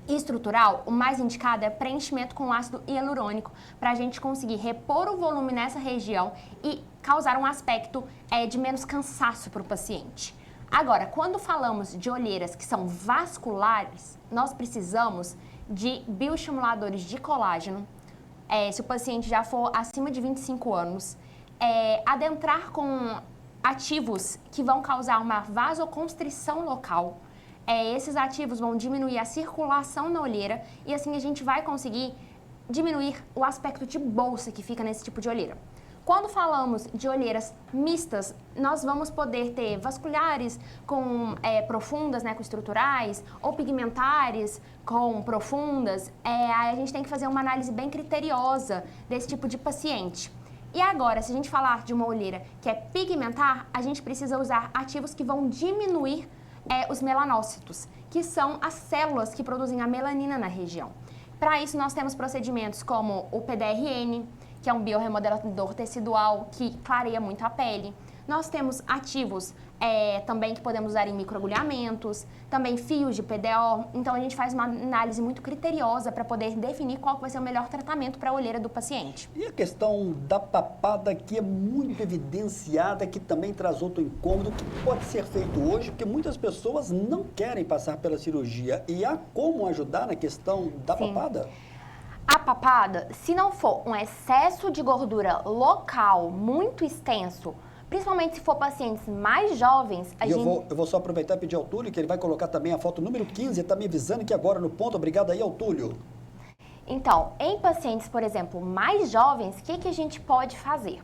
estrutural, o mais indicado é preenchimento com ácido hialurônico para a gente conseguir repor o volume nessa região e causar um aspecto de menos cansaço para o paciente. Agora, quando falamos de olheiras que são vasculares, nós precisamos de bioestimuladores de colágeno, se o paciente já for acima de 25 anos, adentrar com ativos que vão causar uma vasoconstrição local. Esses ativos vão diminuir a circulação na olheira e assim a gente vai conseguir diminuir o aspecto de bolsa que fica nesse tipo de olheira. Quando falamos de olheiras mistas, nós vamos poder ter vasculares com profundas, né, com estruturais, ou pigmentares com profundas. A gente tem que fazer uma análise bem criteriosa desse tipo de paciente. E agora, se a gente falar de uma olheira que é pigmentar, a gente precisa usar ativos que vão diminuir os melanócitos, que são as células que produzem a melanina na região. Para isso, nós temos procedimentos como o PDRN, que é um biorremodelador tecidual que clareia muito a pele. Nós temos ativos também que podemos usar em microagulhamentos, também fios de PDO. Então, a gente faz uma análise muito criteriosa para poder definir qual vai ser o melhor tratamento para a olheira do paciente. E a questão da papada, que é muito evidenciada, que também traz outro incômodo, que pode ser feito hoje, porque muitas pessoas não querem passar pela cirurgia. E há como ajudar na questão da papada? A papada, se não for um excesso de gordura local muito extenso, Principalmente se for pacientes mais jovens, eu vou só aproveitar e pedir ao Túlio, que ele vai colocar também a foto número 15, ele está me avisando que agora no ponto. Obrigado aí ao Túlio. Então, em pacientes, por exemplo, mais jovens, o que a gente pode fazer?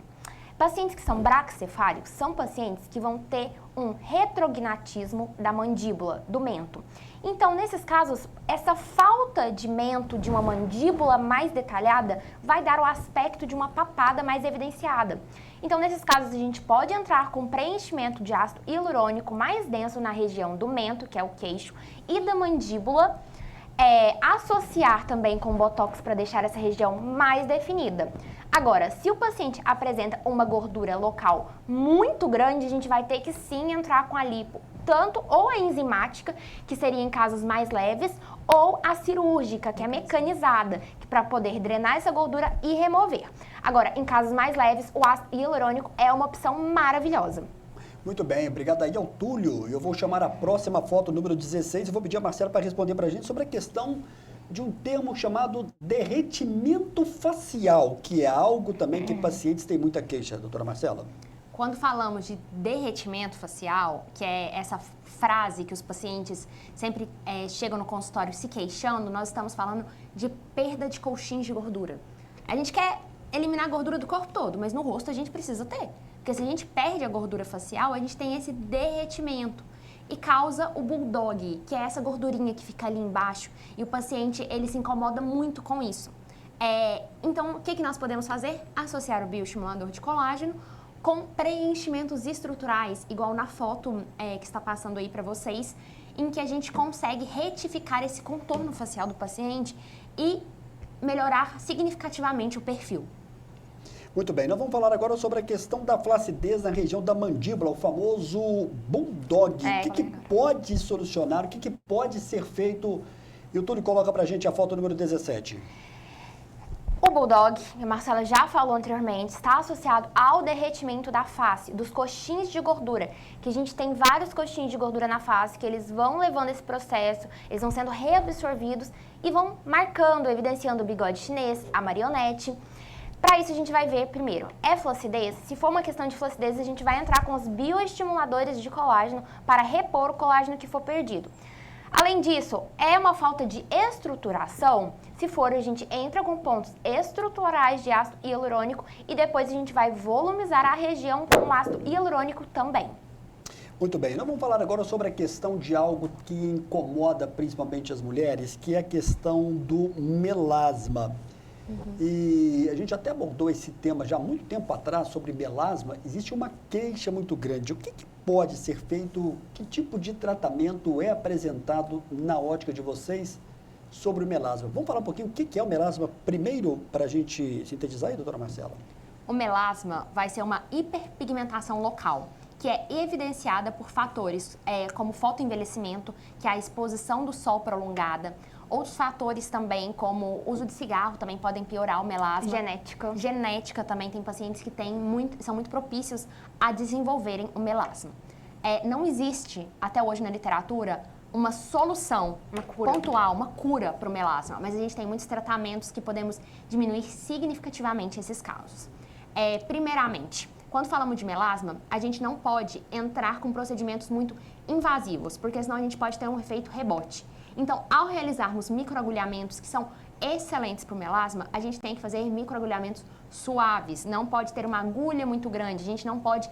Pacientes que são braquicefálicos são pacientes que vão ter um retrognatismo da mandíbula, do mento. Então, nesses casos, essa falta de mento, de uma mandíbula mais detalhada, vai dar o aspecto de uma papada mais evidenciada. Então, nesses casos, a gente pode entrar com preenchimento de ácido hialurônico mais denso na região do mento, que é o queixo, e da mandíbula, associar também com botox para deixar essa região mais definida. Agora, se o paciente apresenta uma gordura local muito grande, a gente vai ter que sim entrar com a lipo, tanto ou a enzimática, que seria em casos mais leves, ou a cirúrgica, que é mecanizada, para poder drenar essa gordura e remover. Agora, em casos mais leves, o ácido hialurônico é uma opção maravilhosa. Muito bem, obrigado aí ao Túlio. Eu vou chamar a próxima foto, número 16, e vou pedir a Marcela para responder para a gente sobre a questão de um termo chamado derretimento facial, que é algo também que pacientes têm muita queixa, doutora Marcela. Quando falamos de derretimento facial, que é essa frase que os pacientes sempre chegam no consultório se queixando, nós estamos falando de perda de colchins de gordura. A gente quer eliminar a gordura do corpo todo, mas no rosto a gente precisa ter. Porque se a gente perde a gordura facial, a gente tem esse derretimento e causa o bulldog, que é essa gordurinha que fica ali embaixo, e o paciente ele se incomoda muito com isso. Então, o que nós podemos fazer? Associar o bioestimulador de colágeno com preenchimentos estruturais, igual na foto que está passando aí para vocês, em que a gente consegue retificar esse contorno facial do paciente e melhorar significativamente o perfil. Muito bem, nós vamos falar agora sobre a questão da flacidez na região da mandíbula, o famoso bulldog. O que pode solucionar, o que pode ser feito? E o Túlio coloca pra gente a foto número 17. O bulldog, a Marcela já falou anteriormente, está associado ao derretimento da face, dos coxins de gordura, que a gente tem vários coxins de gordura na face, que eles vão levando esse processo, eles vão sendo reabsorvidos e vão marcando, evidenciando o bigode chinês, a marionete. Para isso, a gente vai ver, primeiro, flacidez? Se for uma questão de flacidez, a gente vai entrar com os bioestimuladores de colágeno para repor o colágeno que for perdido. Além disso, é uma falta de estruturação? Se for, a gente entra com pontos estruturais de ácido hialurônico e depois a gente vai volumizar a região com ácido hialurônico também. Muito bem, nós vamos falar agora sobre a questão de algo que incomoda principalmente as mulheres, que é a questão do melasma. E a gente até abordou esse tema já há muito tempo atrás sobre melasma. Existe uma queixa muito grande. O que pode ser feito? Que tipo de tratamento é apresentado na ótica de vocês sobre o melasma? Vamos falar um pouquinho o que é o melasma primeiro para a gente sintetizar aí, doutora Marcela? O melasma vai ser uma hiperpigmentação local, que é evidenciada por fatores como fotoenvelhecimento, que é a exposição do sol prolongada. Outros fatores também, como o uso de cigarro, também podem piorar o melasma. Genética também, tem pacientes que são muito propícios a desenvolverem o melasma. Não existe, até hoje na literatura, uma solução pontual, uma cura para o melasma, mas a gente tem muitos tratamentos que podemos diminuir significativamente esses casos. Primeiramente, quando falamos de melasma, a gente não pode entrar com procedimentos muito invasivos, porque senão a gente pode ter um efeito rebote. Então, ao realizarmos microagulhamentos que são excelentes para o melasma, a gente tem que fazer microagulhamentos suaves, não pode ter uma agulha muito grande, a gente não pode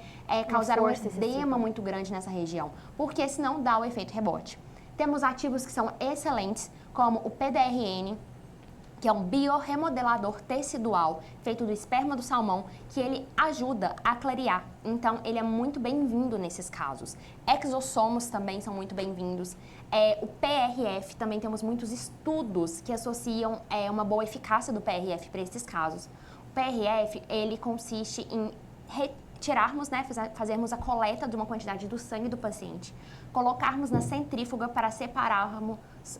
causar um edema muito grande nessa região, porque senão dá o efeito rebote. Temos ativos que são excelentes, como o PDRN, que é um biorremodelador tecidual feito do esperma do salmão, que ele ajuda a clarear. Então, ele é muito bem-vindo nesses casos. Exossomos também são muito bem-vindos. O PRF, também temos muitos estudos que associam uma boa eficácia do PRF para esses casos. O PRF, ele consiste em retirarmos, fazermos a coleta de uma quantidade do sangue do paciente, colocarmos na centrífuga para separarmos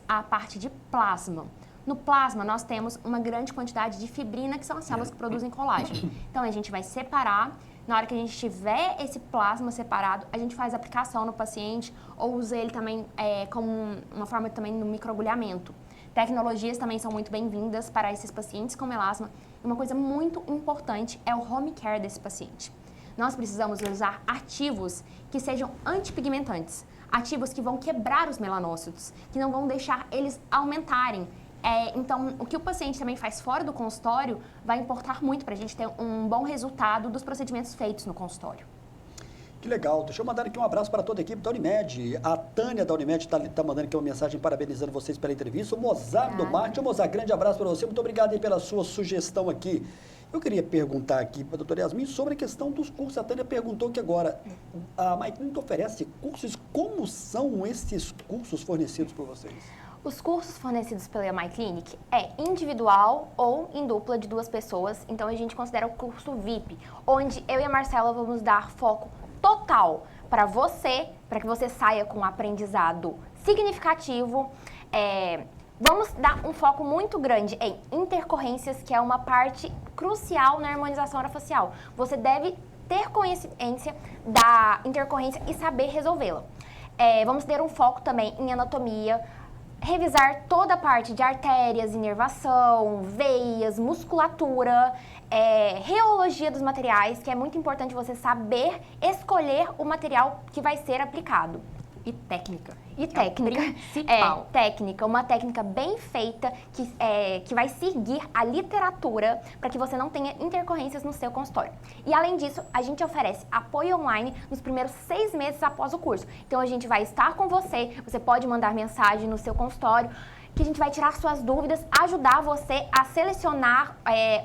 a parte de plasma. No plasma, nós temos uma grande quantidade de fibrina, que são as células que produzem colágeno. Então, a gente vai separar. Na hora que a gente tiver esse plasma separado, a gente faz a aplicação no paciente ou usa ele também como uma forma também no microagulhamento. Tecnologias também são muito bem-vindas para esses pacientes com melasma. E uma coisa muito importante é o home care desse paciente. Nós precisamos usar ativos que sejam antipigmentantes, ativos que vão quebrar os melanócitos, que não vão deixar eles aumentarem. Então, o que o paciente também faz fora do consultório vai importar muito para a gente ter um bom resultado dos procedimentos feitos no consultório. Que legal. Deixa eu mandar aqui um abraço para toda a equipe da Unimed. A Tânia da Unimed está mandando aqui uma mensagem parabenizando vocês pela entrevista. O Mozart do Marte. Mozart, grande abraço para você. Muito obrigado aí pela sua sugestão aqui. Eu queria perguntar aqui para a doutora Yasmin sobre a questão dos cursos. A Tânia perguntou que agora a MyClinic oferece cursos. Como são esses cursos fornecidos por vocês? Os cursos fornecidos pela MyClinic é individual ou em dupla de 2 pessoas. Então, a gente considera o curso VIP, onde eu e a Marcela vamos dar foco total para você, para que você saia com um aprendizado significativo. Vamos dar um foco muito grande em intercorrências, que é uma parte crucial na harmonização orofacial. Você deve ter consciência da intercorrência e saber resolvê-la. Vamos ter um foco também em anatomia, revisar toda a parte de artérias, inervação, veias, musculatura, reologia dos materiais, que é muito importante você saber escolher o material que vai ser aplicado. E técnica. E técnica. Principal. Técnica, uma técnica bem feita que vai seguir a literatura para que você não tenha intercorrências no seu consultório. E além disso, a gente oferece apoio online nos primeiros 6 meses após o curso. Então a gente vai estar com você pode mandar mensagem no seu consultório, que a gente vai tirar suas dúvidas, ajudar você a selecionar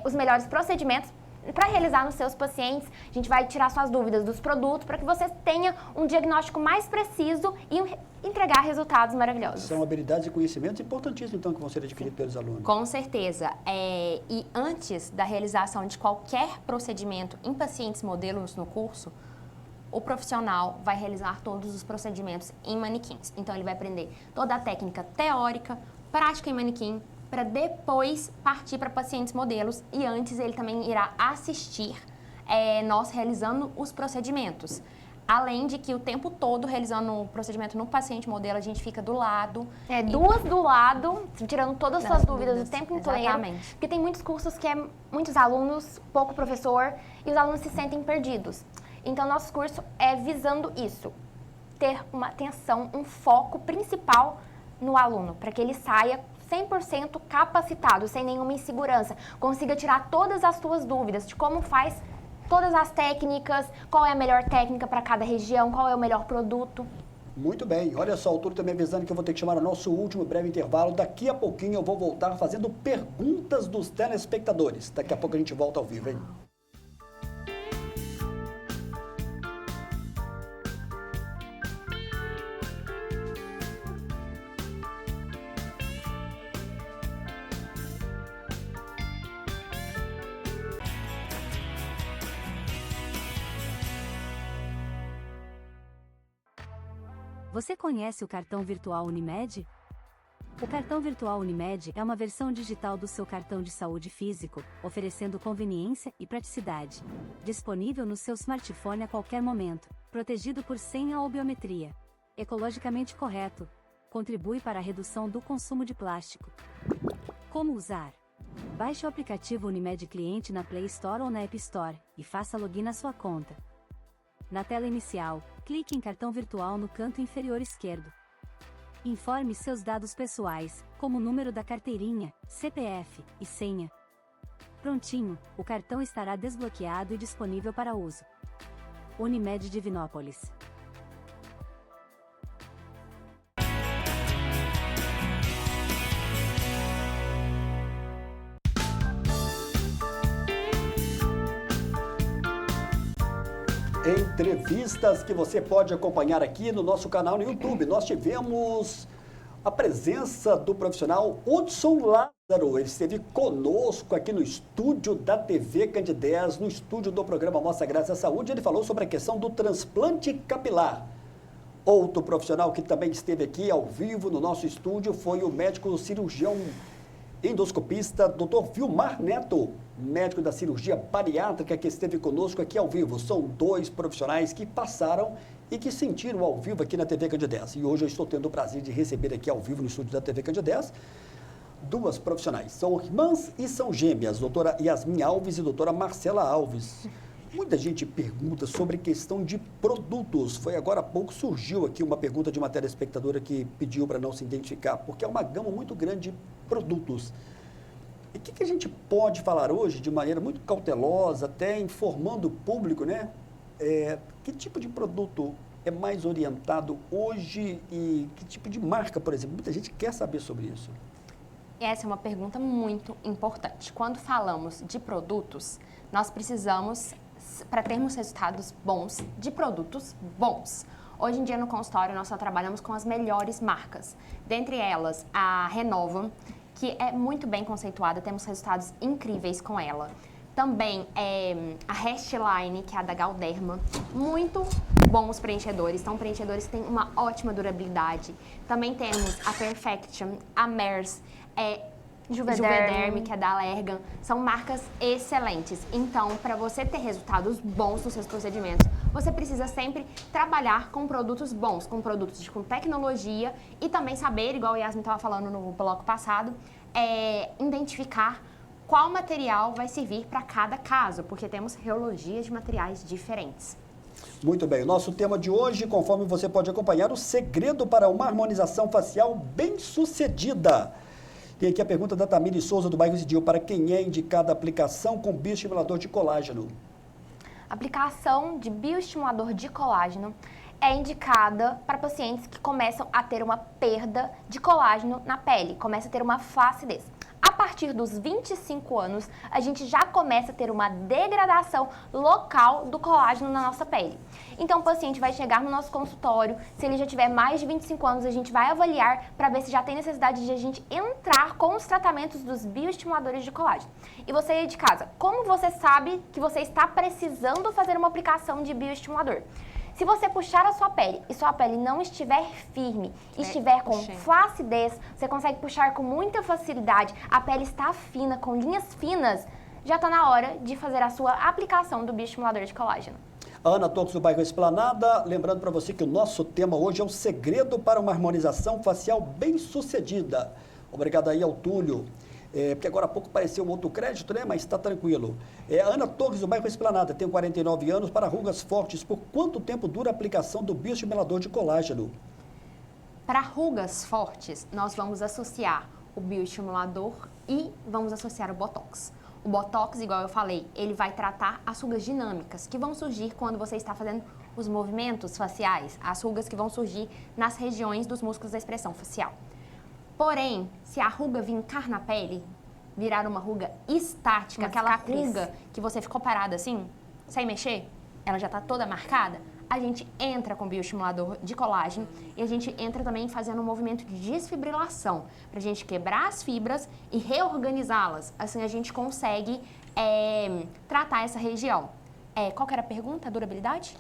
os melhores procedimentos para realizar nos seus pacientes. A gente vai tirar suas dúvidas dos produtos para que você tenha um diagnóstico mais preciso e entregar resultados maravilhosos. São habilidades e conhecimentos importantíssimos, então, que vão ser adquiridos pelos alunos. Com certeza. E antes da realização de qualquer procedimento em pacientes modelos no curso, o profissional vai realizar todos os procedimentos em manequins. Então, ele vai aprender toda a técnica teórica, prática em manequim, para depois partir para pacientes modelos, e antes ele também irá assistir nós realizando os procedimentos. Além de que o tempo todo realizando o procedimento no paciente modelo, a gente fica do lado. 2 do lado, tirando todas as suas dúvidas o tempo inteiro. Exatamente. Porque tem muitos cursos que muitos alunos, pouco professor, e os alunos se sentem perdidos. Então, nosso curso é visando isso, ter uma atenção, um foco principal no aluno, para que ele saia 100% capacitado, sem nenhuma insegurança, consiga tirar todas as suas dúvidas de como faz todas as técnicas, qual é a melhor técnica para cada região, qual é o melhor produto. Muito bem. Olha só, o Túlio também avisando que eu vou ter que chamar o nosso último breve intervalo. Daqui a pouquinho eu vou voltar fazendo perguntas dos telespectadores. Daqui a pouco a gente volta ao vivo, hein? Você conhece o cartão virtual Unimed? O cartão virtual Unimed é uma versão digital do seu cartão de saúde físico, oferecendo conveniência e praticidade. Disponível no seu smartphone a qualquer momento, protegido por senha ou biometria. Ecologicamente correto. Contribui para a redução do consumo de plástico. Como usar? Baixe o aplicativo Unimed Cliente na Play Store ou na App Store e faça login na sua conta. Na tela inicial, clique em cartão virtual no canto inferior esquerdo. Informe seus dados pessoais, como o número da carteirinha, CPF e senha. Prontinho, o cartão estará desbloqueado e disponível para uso. Unimed Divinópolis. Entrevistas que você pode acompanhar aqui no nosso canal no YouTube. Nós tivemos a presença do profissional Hudson Lázaro. Ele esteve conosco aqui no estúdio da TV Candidez, no estúdio do programa Mostra Grátis à Saúde. Ele falou sobre a questão do transplante capilar. Outro profissional que também esteve aqui ao vivo no nosso estúdio foi o médico cirurgião endoscopista Dr. Vilmar Neto, médico da cirurgia bariátrica, que esteve conosco aqui ao vivo. São 2 profissionais que passaram e que sentiram ao vivo aqui na TV Candidez. E hoje eu estou tendo o prazer de receber aqui ao vivo no estúdio da TV Candidez 2 profissionais. São irmãs e são gêmeas, doutora Yasmin Alves e doutora Marcela Alves. Muita gente pergunta sobre questão de produtos. Foi agora há pouco, surgiu aqui uma pergunta de uma telespectadora que pediu para não se identificar, porque é uma gama muito grande de produtos. E o que a gente pode falar hoje de maneira muito cautelosa, até informando o público, né? Que tipo de produto é mais orientado hoje e que tipo de marca, por exemplo? Muita gente quer saber sobre isso. Essa é uma pergunta muito importante. Quando falamos de produtos, nós precisamos, para termos resultados bons, de produtos bons. Hoje em dia no consultório nós só trabalhamos com as melhores marcas. Dentre elas, a Renova, que é muito bem conceituada, temos resultados incríveis com ela. Também a Restline, que é a da Galderma, muito bons preenchedores, são preenchedores que têm uma ótima durabilidade. Também temos a Perfection, a Mers, Juvederm, que é da Allergan, são marcas excelentes. Então, para você ter resultados bons nos seus procedimentos, você precisa sempre trabalhar com produtos bons, com produtos com tecnologia e também saber, igual o Yasmin estava falando no bloco passado, identificar qual material vai servir para cada caso, porque temos reologias de materiais diferentes. Muito bem, o nosso tema de hoje, conforme você pode acompanhar, o segredo para uma harmonização facial bem-sucedida. Tem aqui a pergunta da Tamiri Souza, do bairro Cidil, para quem é indicada a aplicação com bioestimulador de colágeno? A aplicação de bioestimulador de colágeno é indicada para pacientes que começam a ter uma perda de colágeno na pele, começa a ter uma flacidez. A partir dos 25 anos, a gente já começa a ter uma degradação local do colágeno na nossa pele. Então, o paciente vai chegar no nosso consultório, se ele já tiver mais de 25 anos, a gente vai avaliar para ver se já tem necessidade de a gente entrar com os tratamentos dos bioestimuladores de colágeno. E você aí de casa, como você sabe que você está precisando fazer uma aplicação de bioestimulador? Se você puxar a sua pele e sua pele não estiver firme, estiver com flacidez, você consegue puxar com muita facilidade, a pele está fina, com linhas finas, já está na hora de fazer a sua aplicação do bioestimulador de colágeno. Ana Torres, do bairro Esplanada, lembrando para você que o nosso tema hoje é o segredo para uma harmonização facial bem-sucedida. Obrigado aí ao Túlio. Porque agora há pouco apareceu um outro crédito, né? Mas está tranquilo. Ana Torres, do bairro Esplanada, tem 49 anos, para rugas fortes. Por quanto tempo dura a aplicação do bioestimulador de colágeno? Para rugas fortes, nós vamos associar o bioestimulador e vamos associar o Botox. O Botox, igual eu falei, ele vai tratar as rugas dinâmicas, que vão surgir quando você está fazendo os movimentos faciais, as rugas que vão surgir nas regiões dos músculos da expressão facial. Porém, se a ruga vincar na pele, virar uma ruga estática, aquela ruga que você ficou parada assim, sem mexer, ela já está toda marcada, a gente entra com bioestimulador de colágeno e a gente entra também fazendo um movimento de desfibrilação, para a gente quebrar as fibras e reorganizá-las. Assim a gente consegue tratar essa região. Qual que era a pergunta? A durabilidade?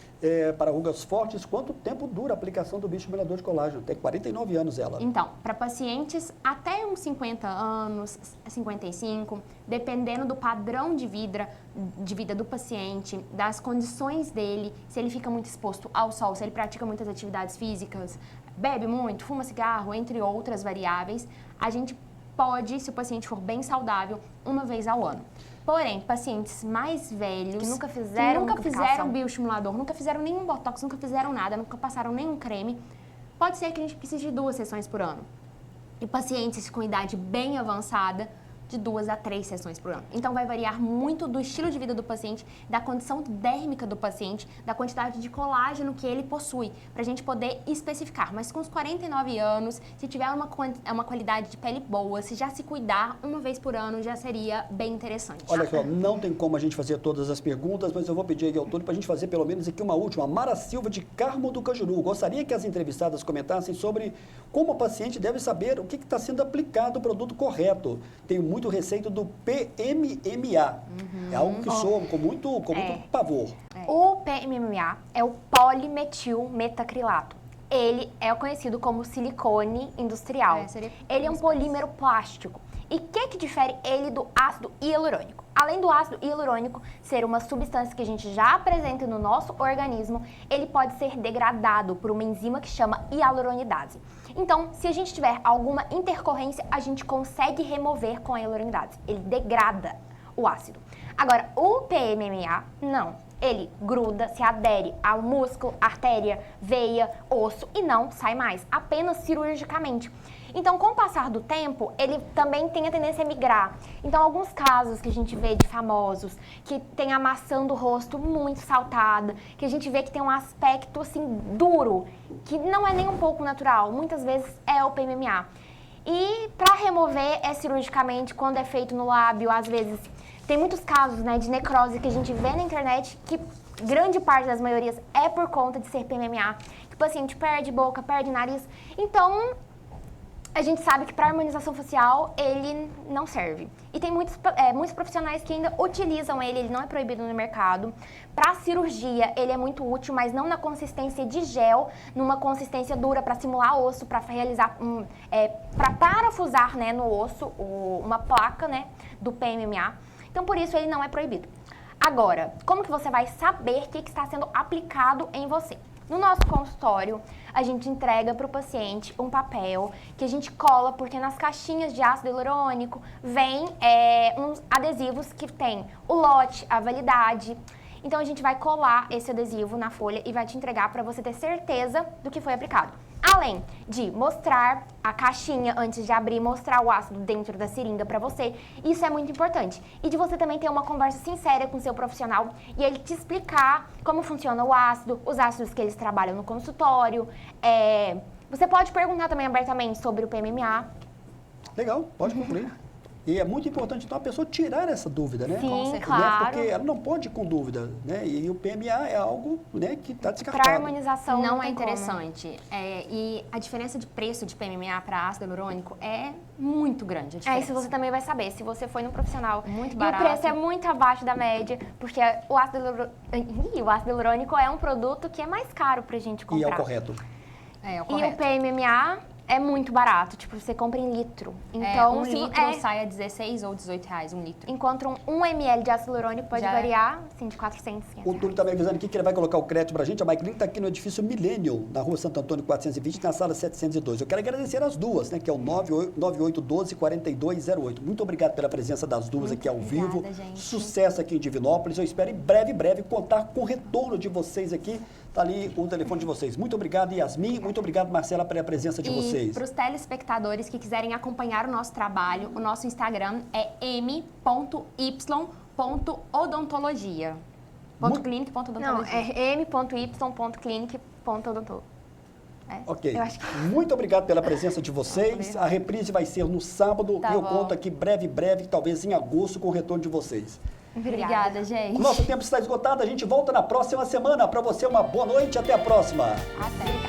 Para rugas fortes, quanto tempo dura a aplicação do bioestimulador de colágeno? Tem 49 anos ela. Então, para pacientes até uns 50 anos, 55, dependendo do padrão de vida do paciente, das condições dele, se ele fica muito exposto ao sol, se ele pratica muitas atividades físicas, bebe muito, fuma cigarro, entre outras variáveis, a gente pode, se o paciente for bem saudável, uma vez ao ano. Porém, pacientes mais velhos, que nunca fizeram bioestimulador, nunca fizeram nenhum botox, nunca fizeram nada, nunca passaram nenhum creme, pode ser que a gente precise de 2 sessões por ano. E pacientes com idade bem avançada, de 2 a 3 sessões por ano. Então, vai variar muito do estilo de vida do paciente, da condição dérmica do paciente, da quantidade de colágeno que ele possui, para a gente poder especificar. Mas com os 49 anos, se tiver uma qualidade de pele boa, se já se cuidar uma vez por ano, já seria bem interessante. Olha aqui, ó, não tem como a gente fazer todas as perguntas, mas eu vou pedir aí ao Túlio para a gente fazer pelo menos aqui uma última. Mara Silva, de Carmo do Cajuru. Gostaria que as entrevistadas comentassem sobre como a paciente deve saber o que está sendo aplicado o produto correto. Tenho muito receio do PMMA. É algo que soa com muito pavor. O PMMA é o polimetilmetacrilato. Ele é conhecido como silicone industrial. Ele é um polímero plástico. E o que difere ele do ácido hialurônico? Além do ácido hialurônico ser uma substância que a gente já apresenta no nosso organismo, ele pode ser degradado por uma enzima que chama hialuronidase. Então, se a gente tiver alguma intercorrência, a gente consegue remover com a hialuronidase. Ele degrada o ácido. Agora, o PMMA, não. ele gruda, se adere ao músculo, artéria, veia, osso e não sai mais, apenas cirurgicamente. Então, com o passar do tempo, ele também tem a tendência a migrar. Então, alguns casos que a gente vê de famosos, que tem a maçã do rosto muito saltada, que a gente vê que tem um aspecto, assim, duro, que não é nem um pouco natural, muitas vezes é o PMMA. E para remover é cirurgicamente, quando é feito no lábio, às vezes, tem muitos casos, né, de necrose que a gente vê na internet, que grande parte das maiorias é por conta de ser PMMA, que o paciente perde boca, perde nariz. Então, a gente sabe que para harmonização facial ele não serve. E tem muitos profissionais que ainda utilizam ele não é proibido no mercado. Para cirurgia ele é muito útil, mas não na consistência de gel, numa consistência dura para simular osso, para realizar, para parafusar, né, no osso uma placa, né, do PMMA. Então por isso ele não é proibido. Agora, como que você vai saber que está sendo aplicado em você? No nosso consultório, a gente entrega para o paciente um papel que a gente cola, porque nas caixinhas de ácido hialurônico vem uns adesivos que tem o lote, a validade. Então, a gente vai colar esse adesivo na folha e vai te entregar para você ter certeza do que foi aplicado. Além de mostrar a caixinha antes de abrir, mostrar o ácido dentro da seringa para você, isso é muito importante. E de você também ter uma conversa sincera com o seu profissional e ele te explicar como funciona o ácido, os ácidos que eles trabalham no consultório. Você pode perguntar também abertamente sobre o PMMA. Legal, pode concluir. E é muito importante, então, a pessoa tirar essa dúvida, né? Sim, claro. Porque ela não pode ir com dúvida, né? E o PMA é algo, né, que está descartado. Para harmonização não é interessante. E a diferença de preço de PMMA para ácido hialurônico é muito grande. Isso você também vai saber, se você foi no profissional. Muito barato. E o preço é muito abaixo da média, porque o ácido hialurônico é um produto que é mais caro para a gente comprar. E é o correto. É o correto. E o PMMA é muito barato, tipo, você compra em litro. Então, um litro sai a 16 ou 18 reais, um litro. Enquanto 1 ml de ácido hialurônico pode variar, assim, de 400, 500. O Túlio está me avisando aqui que ele vai colocar o crédito para a gente. A MyClinic está aqui no edifício Millennium, na rua Santo Antônio 420, na sala 702. Eu quero agradecer as duas, né, que é o 9812-4208. Muito obrigado pela presença das duas aqui ao vivo. Gente. Sucesso aqui em Divinópolis. Eu espero em breve contar com o retorno de vocês aqui. Está ali o telefone de vocês. Muito obrigado, Yasmin. Muito obrigado, Marcela, pela presença de vocês. E para os telespectadores que quiserem acompanhar o nosso trabalho, o nosso Instagram é m.y.odontologia. .clinic.odontologia. Não, é m.y.clinic.odontologia. Ok. Eu acho que... Muito obrigado pela presença de vocês. A reprise vai ser no sábado. Tá e eu bom. conto aqui breve, talvez em agosto, com o retorno de vocês. Obrigada, gente. O nosso tempo está esgotado. A gente volta na próxima semana. Para você, uma boa noite. Até a próxima. Até.